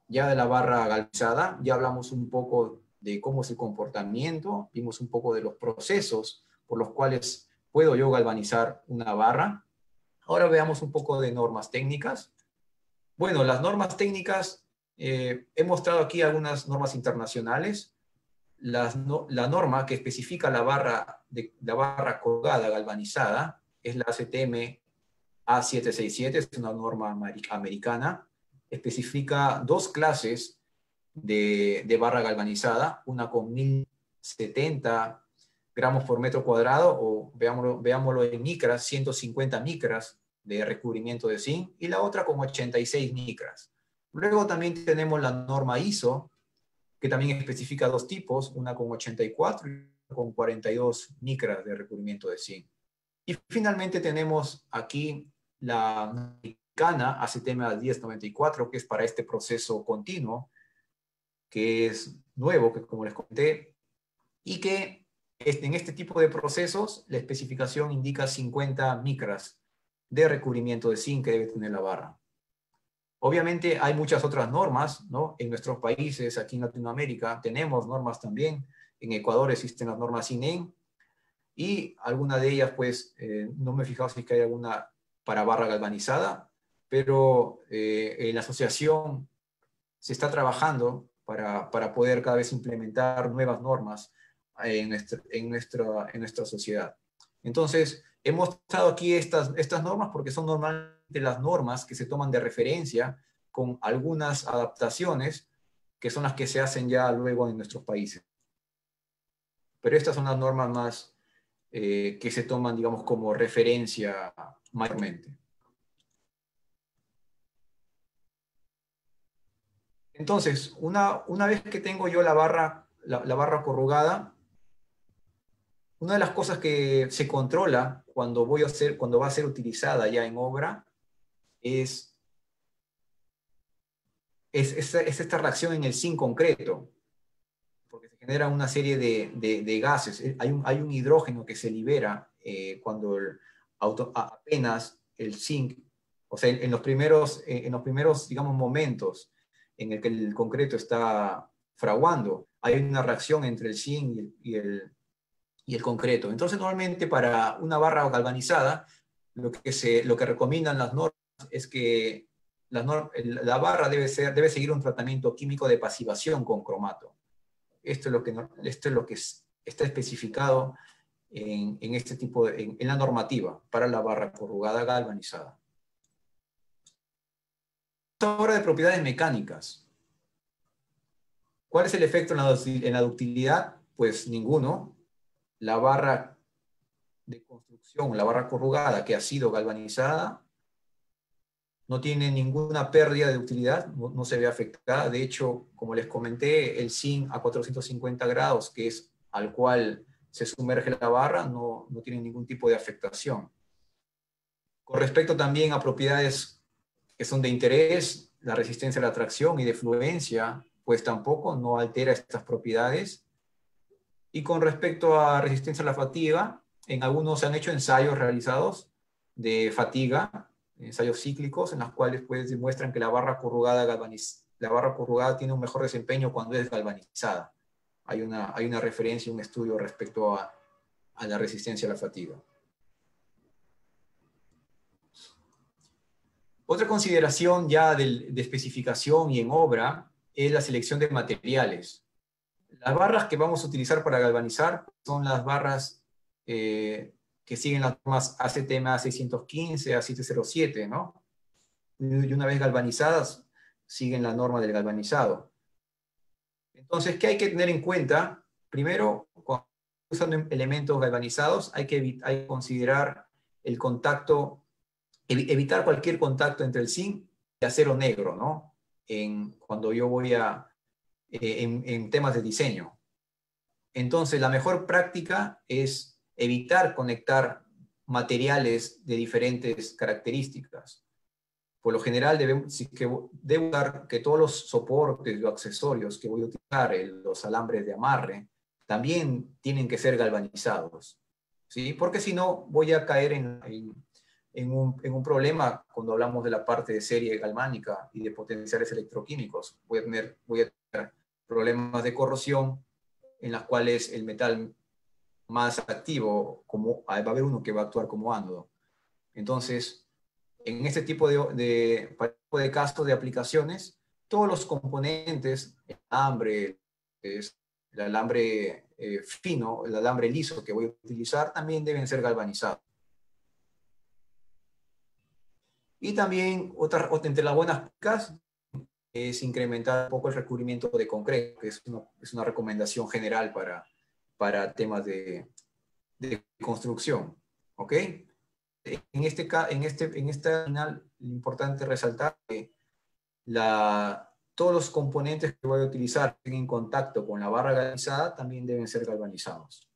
ya de la barra galvanizada. Ya hablamos un poco de cómo es el comportamiento, vimos un poco de los procesos por los cuales puedo yo galvanizar una barra. Ahora veamos un poco de normas técnicas. Bueno, las normas técnicas, he mostrado aquí algunas normas internacionales. La norma que especifica la barra colgada galvanizada es la ACTM A767, es una norma americana. Especifica dos clases de barra galvanizada, una con 1070 gramos por metro cuadrado, o veámoslo en micras, 150 micras de recubrimiento de zinc, y la otra con 86 micras. Luego también tenemos la norma ISO, que también especifica dos tipos, una con 84 y una con 42 micras de recubrimiento de zinc. Y finalmente tenemos aquí la americana ACTM 1094, que es para este proceso continuo, que es nuevo, que como les conté, y que en este tipo de procesos la especificación indica 50 micras de recubrimiento de zinc que debe tener la barra. Obviamente hay muchas otras normas, ¿no? En nuestros países, aquí en Latinoamérica, tenemos normas también. En Ecuador existen las normas INEM, y alguna de ellas, pues, no me he fijado si es que hay alguna para barra galvanizada, pero en la asociación se está trabajando para poder cada vez implementar nuevas normas en nuestra sociedad. Entonces, he mostrado aquí estas normas porque son normalmente las normas que se toman de referencia con algunas adaptaciones que son las que se hacen ya luego en nuestros países. Pero estas son las normas más que se toman, digamos, como referencia mayormente. Entonces, una vez que tengo yo la barra corrugada, una de las cosas que se controla cuando va a ser utilizada ya en obra es esta reacción en el zinc concreto, porque se genera una serie de gases. Hay un hidrógeno que se libera cuando apenas el zinc, o sea, en los primeros, digamos, momentos en el que el concreto está fraguando, hay una reacción entre el zinc y el concreto. Entonces, normalmente para una barra galvanizada, lo que recomiendan las normas es que la barra debe seguir un tratamiento químico de pasivación con cromato. Esto es lo que está especificado en este tipo en la normativa para la barra corrugada galvanizada. Ahora de propiedades mecánicas. ¿Cuál es el efecto en la ductilidad? Pues ninguno. La barra de construcción, la barra corrugada que ha sido galvanizada, no tiene ninguna pérdida de utilidad, no se ve afectada. De hecho, como les comenté, el zinc a 450 grados, que es al cual se sumerge la barra, no tiene ningún tipo de afectación. Con respecto también a propiedades que son de interés, la resistencia a la tracción y de fluencia, pues tampoco no altera estas propiedades. Y con respecto a resistencia a la fatiga, en algunos se han hecho ensayos realizados de fatiga, ensayos cíclicos, en los cuales pues demuestran que la barra corrugada tiene un mejor desempeño cuando es galvanizada. Hay una referencia, un estudio respecto a la resistencia a la fatiga. Otra consideración ya de especificación y en obra es la selección de materiales. Las barras que vamos a utilizar para galvanizar son las barras que siguen las normas ACTM A615, A707, ¿no? Y una vez galvanizadas, siguen la norma del galvanizado. Entonces, ¿qué hay que tener en cuenta? Primero, cuando usan elementos galvanizados, hay que considerar el contacto, evitar cualquier contacto entre el zinc y acero negro, ¿no? Cuando yo voy en temas de diseño. Entonces, la mejor práctica es evitar conectar materiales de diferentes características. Por lo general, debo usar que todos los soportes o accesorios que voy a utilizar, los alambres de amarre, también tienen que ser galvanizados, ¿sí? Porque si no, voy a caer en un problema cuando hablamos de la parte de serie galvánica y de potenciales electroquímicos. Voy a tener problemas de corrosión en las cuales el metal más activo, va a haber uno que va a actuar como ánodo. Entonces, en este tipo de casos de aplicaciones, todos los componentes, el alambre fino, el alambre liso que voy a utilizar, también deben ser galvanizados. Y también, entre las buenas prácticas, es incrementar un poco el recubrimiento de concreto, que es una recomendación general para temas de construcción. ¿Ok? En esta final, lo importante es resaltar que todos los componentes que voy a utilizar en contacto con la barra galvanizada también deben ser galvanizados.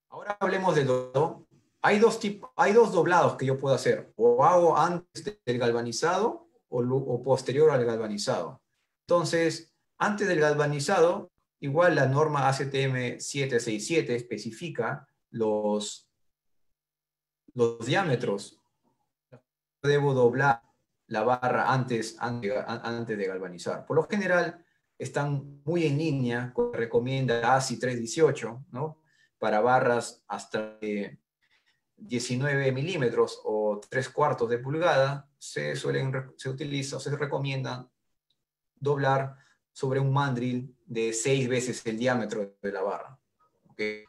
Ahora hablemos del doblado. Hay dos doblados que yo puedo hacer. O hago antes del galvanizado o posterior al galvanizado. Entonces, antes del galvanizado, igual la norma ACTM 767 especifica los diámetros. Debo doblar la barra antes de galvanizar. Por lo general, están muy en línea con lo que recomienda ASI 318, ¿no? Para barras hasta 19 milímetros o 3/4 de pulgada, se recomienda doblar sobre un mandril de 6 veces el diámetro de la barra. ¿Okay?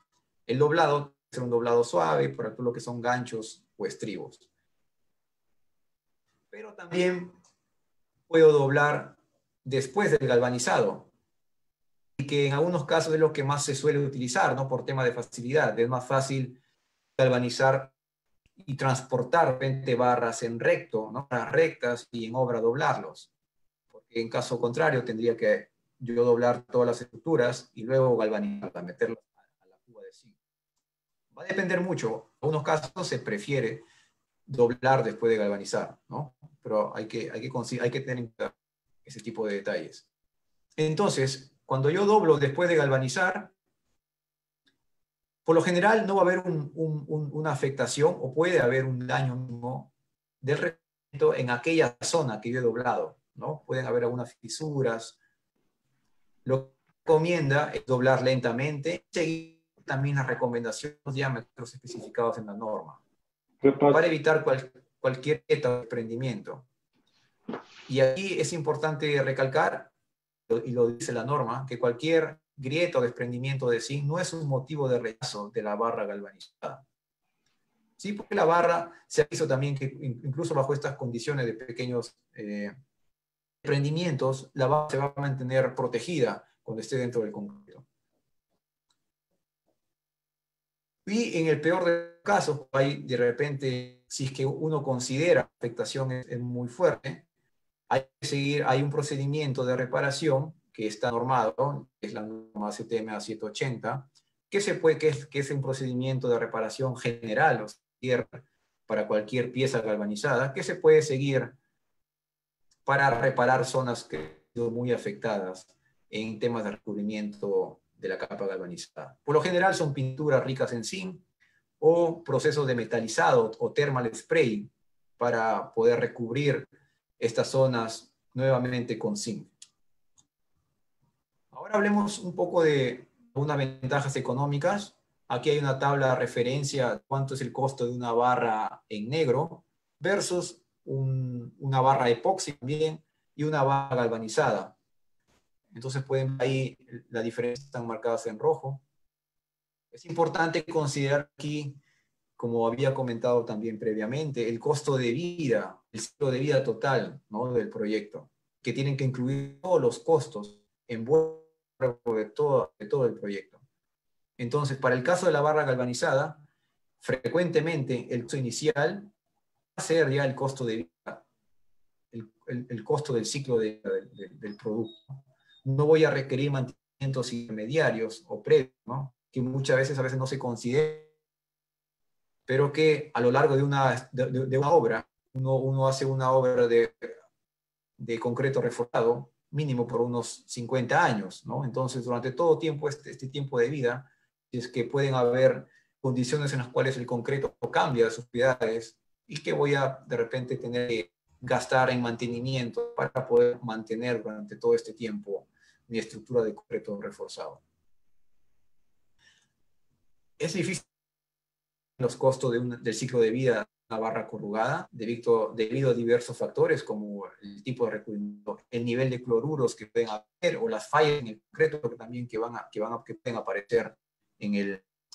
El doblado debe ser un doblado suave para todo lo que son ganchos o estribos. Pero también puedo doblar después del galvanizado, y que en algunos casos es lo que más se suele utilizar, ¿no? Por tema de facilidad. Es más fácil galvanizar y transportar 20 barras en recto, ¿no? Barras rectas, y en obra doblarlos. Porque en caso contrario tendría que yo doblar todas las estructuras y luego galvanizarlas, meterlas a la cuba de zinc. Va a depender mucho. En algunos casos se prefiere doblar después de galvanizar, ¿no? Pero hay que tener en cuenta ese tipo de detalles. Entonces, cuando yo doblo después de galvanizar, por lo general no va a haber una afectación, o puede haber un daño mínimo del recubrimiento en aquella zona que yo he doblado, ¿no? Pueden haber algunas fisuras. Lo que recomienda es doblar lentamente y seguir también las recomendaciones, los diámetros especificados en la norma, para evitar cualquier desprendimiento. Y aquí es importante recalcar, y lo dice la norma, que cualquier grieta o desprendimiento de zinc no es un motivo de rechazo de la barra galvanizada. Sí, porque la barra se hizo también que incluso bajo estas condiciones de pequeños desprendimientos, la barra se va a mantener protegida cuando esté dentro del concreto. Y en el peor de los casos, hay de repente, si es que uno considera la afectación es muy fuerte, hay un procedimiento de reparación que está normado, que es la norma CTMA 780, que es un procedimiento de reparación general, o sea, para cualquier pieza galvanizada, que se puede seguir para reparar zonas que han sido muy afectadas en temas de recubrimiento de la capa galvanizada. Por lo general son pinturas ricas en zinc o procesos de metalizado o thermal spray para poder recubrir estas zonas nuevamente con zinc. Ahora hablemos un poco de unas ventajas económicas. Aquí hay una tabla de referencia de cuánto es el costo de una barra en negro versus una barra epoxi también y una barra galvanizada. Entonces pueden ver ahí las diferencias están marcadas en rojo. Es importante considerar aquí, como había comentado también previamente, el costo de vida, el ciclo de vida total, ¿no? Del proyecto, que tienen que incluir todos los costos en de todo el proyecto. Entonces, para el caso de la barra galvanizada, frecuentemente el costo inicial va a ser ya el costo de vida, el costo del ciclo del producto. No voy a requerir mantenimientos intermediarios o previos, ¿no? Que muchas veces no se consideran, pero que a lo largo de una obra uno hace una obra de concreto reforzado mínimo por unos 50 años, ¿no? Entonces, durante todo tiempo, este tiempo de vida, es que pueden haber condiciones en las cuales el concreto cambia sus propiedades y que voy a de repente tener que gastar en mantenimiento para poder mantener durante todo este tiempo mi estructura de concreto reforzado. Es difícil los costos del ciclo de vida de una barra corrugada debido a diversos factores como el tipo de recubrimiento, el nivel de cloruros que pueden haber o las fallas en el concreto que también que pueden aparecer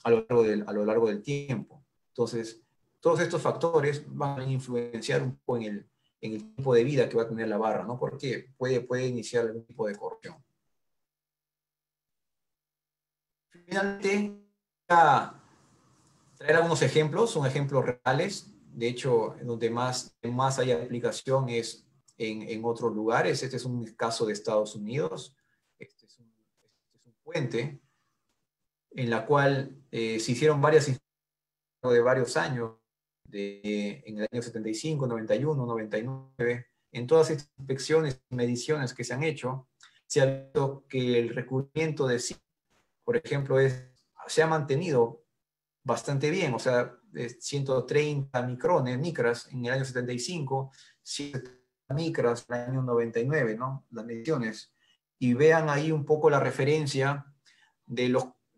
a lo largo del tiempo. Entonces, todos estos factores van a influenciar un poco en el tipo de vida que va a tener la barra, ¿no? Porque puede iniciar algún tipo de corrosión. Finalmente, traer algunos ejemplos, son ejemplos reales. De hecho, donde más hay aplicación es en otros lugares. Este es un caso de Estados Unidos. Este es un puente en la cual se hicieron varias inspecciones de varios años, en el año 75, 91, 99. En todas estas inspecciones y mediciones que se han hecho, se ha visto que el recubrimiento de zinc, por ejemplo, se ha mantenido bastante bien, o sea, 130 micras en el año 75, 130 micras en el año 99, ¿no? Las mediciones. Y vean ahí un poco la referencia de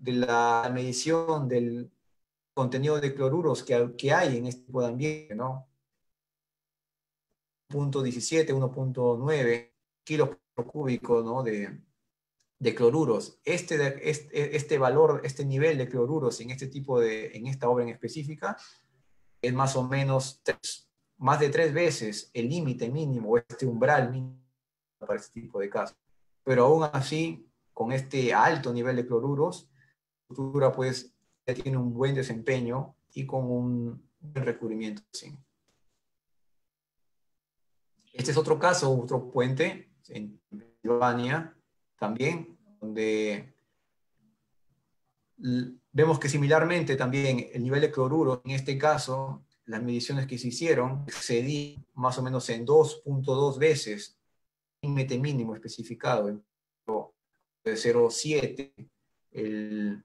la medición del contenido de cloruros que hay en este tipo de ambiente, ¿no? 1.17, 1.9 kilos por cúbico, ¿no? de cloruros. Este valor, este nivel de cloruros en en esta obra en específica, es más o menos más de 3 veces el límite mínimo, este umbral mínimo para este tipo de casos. Pero aún así, con este alto nivel de cloruros, la estructura pues ya tiene un buen desempeño y con un buen recubrimiento. Sí. Este es otro caso, otro puente en Pensilvania también, donde vemos que similarmente también el nivel de cloruro, en este caso, las mediciones que se hicieron excedí más o menos en 2.2 veces el límite mínimo especificado, de 0.7 el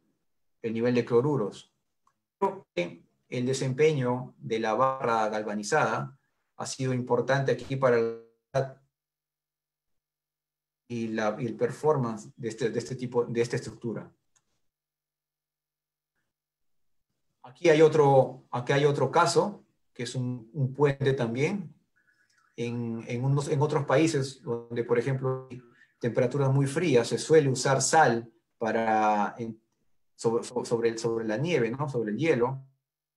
nivel de cloruros. Creo que el desempeño de la barra galvanizada ha sido importante aquí para el performance de esta estructura. Aquí hay otro caso, que es un puente también, en otros países donde, por ejemplo, hay temperaturas muy frías, se suele usar sal sobre la nieve, ¿no? Sobre el hielo.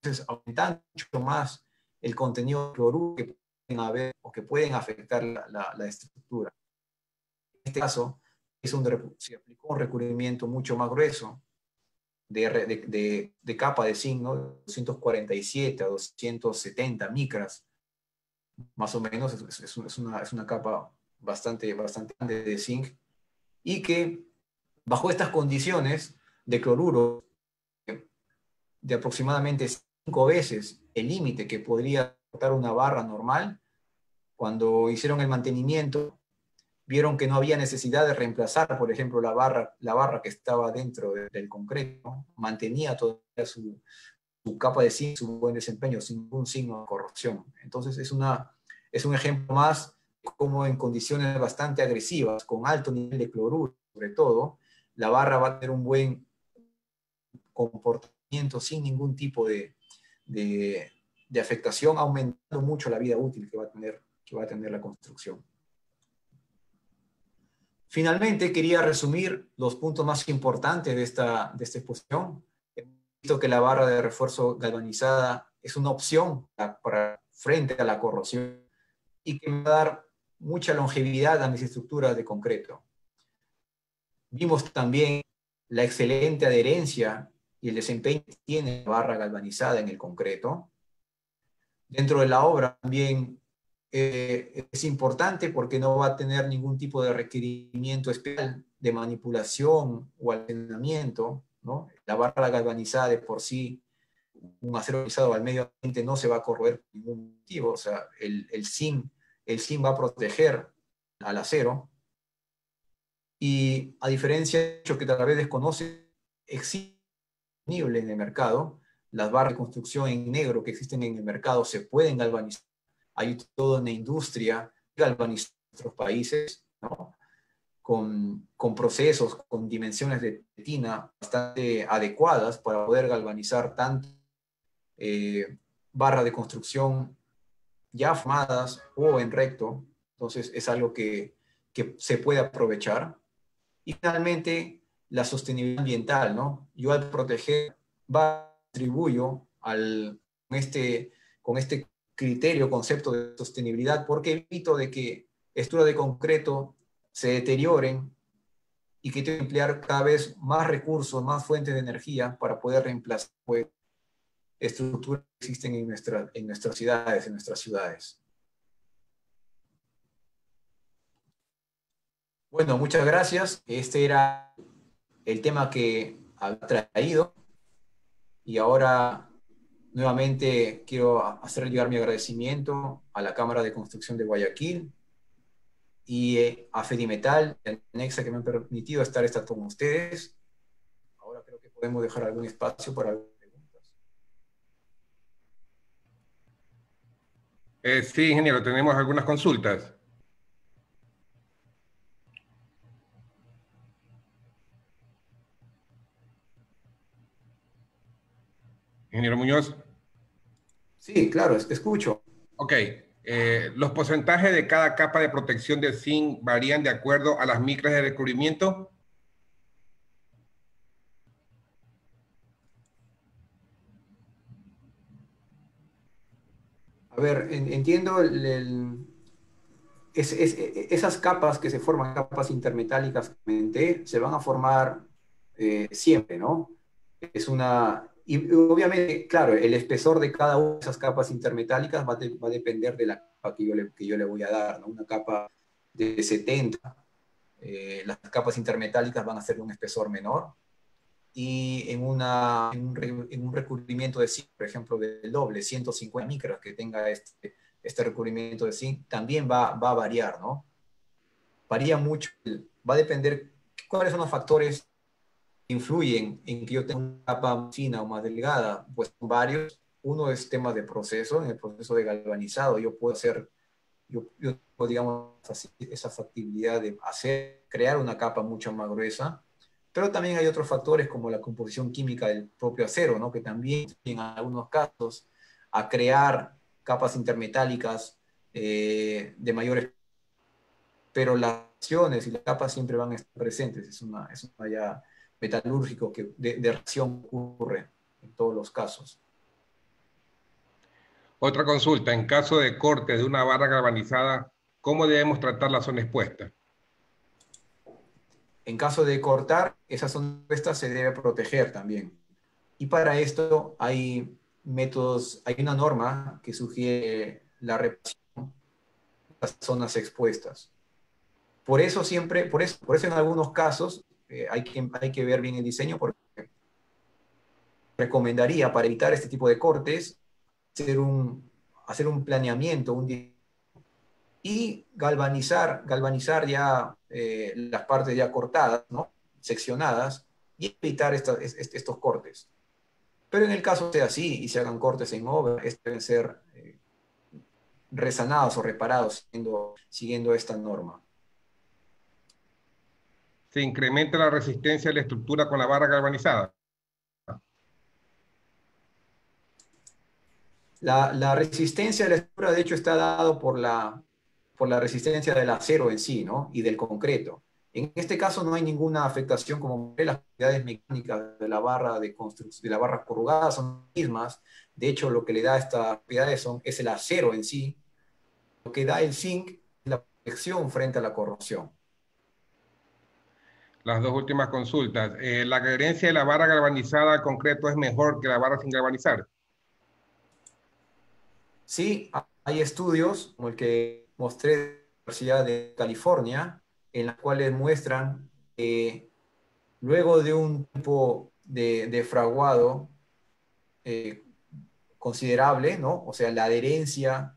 Entonces, aumentando mucho más el contenido de cloruro que pueden haber o que pueden afectar la estructura. En este caso, se aplicó un recubrimiento mucho más grueso, de capa de zinc, ¿no? 247 a 270 micras, más o menos, es una capa bastante grande de zinc, y que bajo estas condiciones de cloruro, de aproximadamente 5 veces el límite que podría aportar una barra normal, cuando hicieron el mantenimiento, vieron que no había necesidad de reemplazar, por ejemplo, la barra que estaba dentro del concreto, mantenía toda su capa de zinc, su buen desempeño, sin ningún signo de corrosión. Entonces es un ejemplo más como en condiciones bastante agresivas, con alto nivel de cloruro, sobre todo, la barra va a tener un buen comportamiento sin ningún tipo de afectación, aumentando mucho la vida útil que va a tener la construcción. Finalmente, quería resumir los puntos más importantes de esta exposición. Hemos visto que la barra de refuerzo galvanizada es una opción frente a la corrosión y que va a dar mucha longevidad a mis estructuras de concreto. Vimos también la excelente adherencia y el desempeño que tiene la barra galvanizada en el concreto. Dentro de la obra también es importante porque no va a tener ningún tipo de requerimiento especial de manipulación o almacenamiento, ¿no? La barra galvanizada de por sí un acero galvanizado al medio ambiente no se va a corroer por ningún motivo. O sea, el zinc va a proteger al acero. Y a diferencia de hecho que tal vez desconoce, existe disponible en el mercado. Las barras de construcción en negro que existen en el mercado se pueden galvanizar. Hay toda una industria galvanizada en nuestros países, ¿no? Con procesos, con dimensiones de tina bastante adecuadas para poder galvanizar tanto barras de construcción ya formadas o en recto. Entonces es algo que se puede aprovechar. Y finalmente, la sostenibilidad ambiental, ¿no? Yo al proteger, contribuyo con este criterio, concepto de sostenibilidad, porque evito de que estructuras de concreto se deterioren y que tengo que emplear cada vez más recursos, más fuentes de energía para poder reemplazar pues, estructuras que existen en nuestras ciudades. Bueno, muchas gracias. Este era el tema que había traído y ahora nuevamente quiero hacer llegar mi agradecimiento a la Cámara de Construcción de Guayaquil y a Fedimetal, a Nexa, que me han permitido estar con ustedes. Ahora creo que podemos dejar algún espacio para algunas preguntas. Sí, ingeniero, tenemos algunas consultas. Ingeniero Muñoz. Sí, claro, escucho. Ok. ¿Los porcentajes de cada capa de protección de zinc varían de acuerdo a las micras de recubrimiento? A ver, entiendo esas capas que se forman, capas intermetálicas que comenté, se van a formar siempre, ¿no? Y obviamente, claro, el espesor de cada una de esas capas intermetálicas va a depender de la capa que yo le voy a dar, ¿no? Una capa de 70, las capas intermetálicas van a ser de un espesor menor, y en un recubrimiento de zinc, por ejemplo, del doble, 150 micras que tenga este recubrimiento de zinc, también va a variar, ¿no? Varía mucho, va a depender cuáles son los factores que influyen en que yo tenga una capa más fina o más delgada. Pues son varios. Uno es temas de proceso, en el proceso de galvanizado yo puedo hacer, yo tengo, digamos, esa factibilidad de crear una capa mucho más gruesa, pero también hay otros factores como la composición química del propio acero, ¿no? Que también en algunos casos a crear capas intermetálicas de mayores, pero las acciones y las capas siempre van a estar presentes. Es una ya metalúrgico que de reacción ocurre en todos los casos. Otra consulta. En caso de corte de una barra galvanizada, ¿cómo debemos tratar la zona expuesta? En caso de cortar, esa zona expuesta se debe proteger también. Y para esto hay métodos, hay una norma que sugiere la reparación de las zonas expuestas. Por eso en algunos casos hay que ver bien el diseño, porque recomendaría para evitar este tipo de cortes hacer un planeamiento, y galvanizar ya las partes ya cortadas, ¿no? Seccionadas, y evitar estos cortes. Pero en el caso sea así y se hagan cortes en obra, estos deben ser resanados o reparados siguiendo esta norma. ¿Se incrementa la resistencia de la estructura con la barra galvanizada? La resistencia de la estructura, de hecho, está dado por la resistencia del acero en sí, ¿no? Y del concreto. En este caso no hay ninguna afectación, como las propiedades mecánicas de la barra de construcción, de la barra corrugada son las mismas. De hecho, lo que le da estas propiedades es el acero en sí. Lo que da el zinc es la protección frente a la corrosión. Las dos últimas consultas. ¿La adherencia de la barra galvanizada al concreto es mejor que la barra sin galvanizar? Sí, hay estudios, como el que mostré de la Universidad de California, en los cuales muestran que luego de un tiempo de fraguado, considerable, ¿no? O sea, la adherencia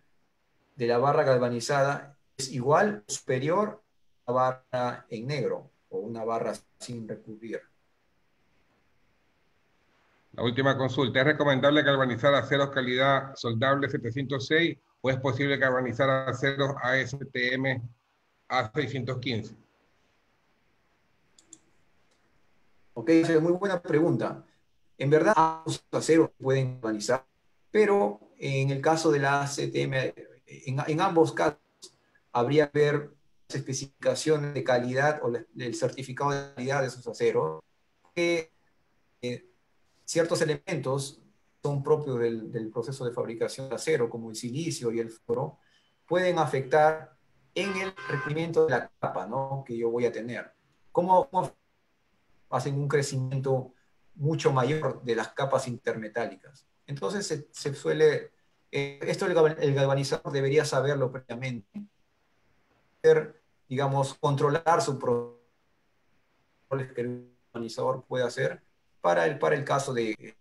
de la barra galvanizada es igual o superior a la barra en negro o una barra sin recubrir. La última consulta, ¿es recomendable galvanizar aceros calidad soldable 706 o es posible galvanizar aceros ASTM A615? Ok, es muy buena pregunta. En verdad, ambos aceros pueden galvanizar, pero en el caso de la ACTM, en ambos casos, habría que ver las especificaciones de calidad o el certificado de calidad de esos aceros, que ciertos elementos son propios del proceso de fabricación de acero, como el silicio y el fluoro, pueden afectar en el recubrimiento de la capa, ¿no?, que yo voy a tener. ¿Cómo hacen un crecimiento mucho mayor de las capas intermetálicas? Entonces se suele, esto el galvanizador debería saberlo previamente, digamos, controlar su proceso que el galvanizador puede hacer para el caso de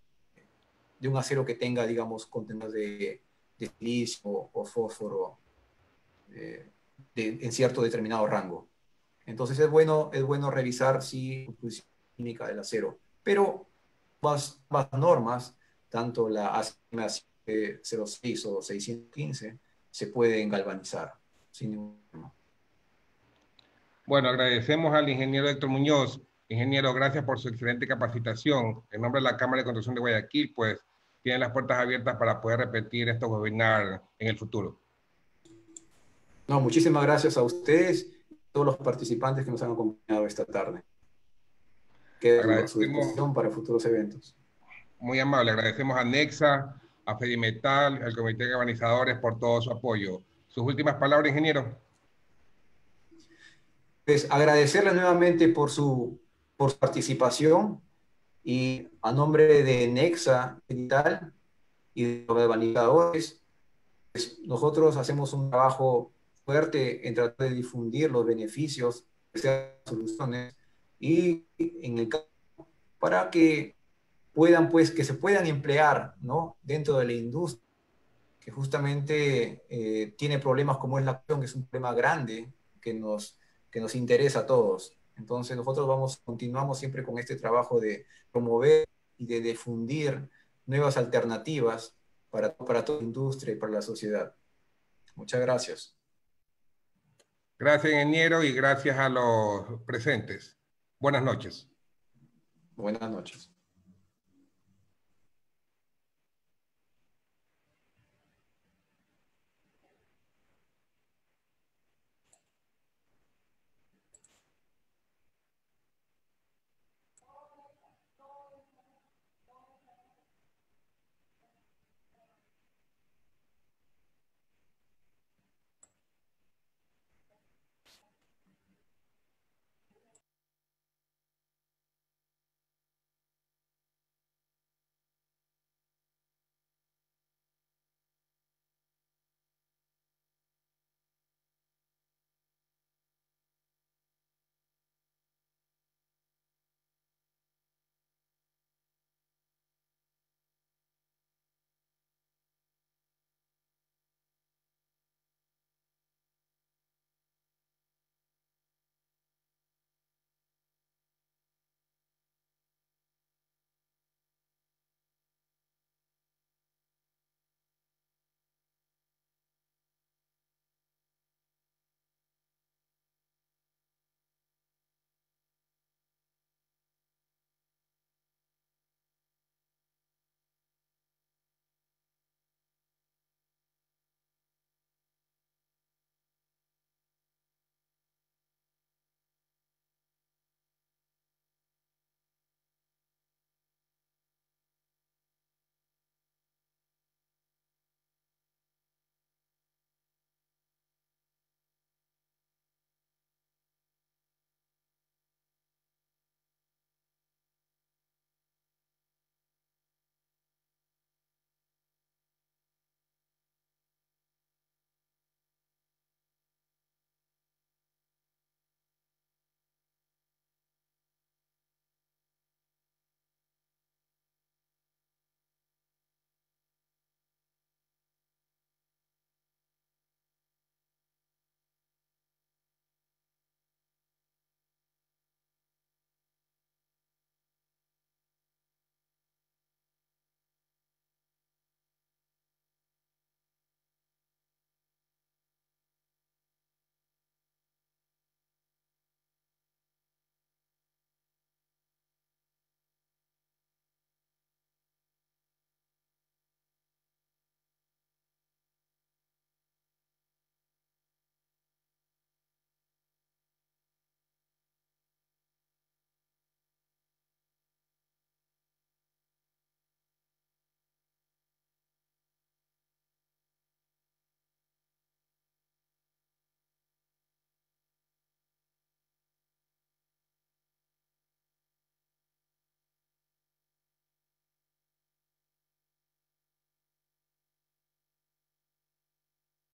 un acero que tenga, digamos, contenidos de silicio o fósforo en cierto determinado rango. Entonces es bueno revisar si la composición química del acero. Pero más normas, tanto la ACM 06 o 615, se pueden galvanizar sin ningún problema. Bueno, agradecemos al ingeniero Héctor Muñoz. Ingeniero, gracias por su excelente capacitación. En nombre de la Cámara de Construcción de Guayaquil, pues tiene las puertas abiertas para poder repetir estos webinars en el futuro. No, muchísimas gracias a ustedes y a todos los participantes que nos han acompañado esta tarde. Quedo a su Agradecemos, disposición para futuros eventos. muy amable, agradecemos a Nexa, a Fedimetal, al Comité de Organizadores por todo su apoyo. Sus últimas palabras, ingeniero. Pues agradecerles nuevamente por su participación y a nombre de Nexa Digital y de los organizadores, pues nosotros hacemos un trabajo fuerte en tratar de difundir los beneficios de estas soluciones y en el caso para que puedan, pues, que se puedan emplear, ¿no?, dentro de la industria, que justamente tiene problemas como es la acción, que es un problema grande que nos interesa a todos. Entonces nosotros continuamos siempre con este trabajo de promover y de difundir nuevas alternativas para toda la industria y para la sociedad. Muchas gracias. Gracias, ingeniero, y gracias a los presentes. Buenas noches. Buenas noches.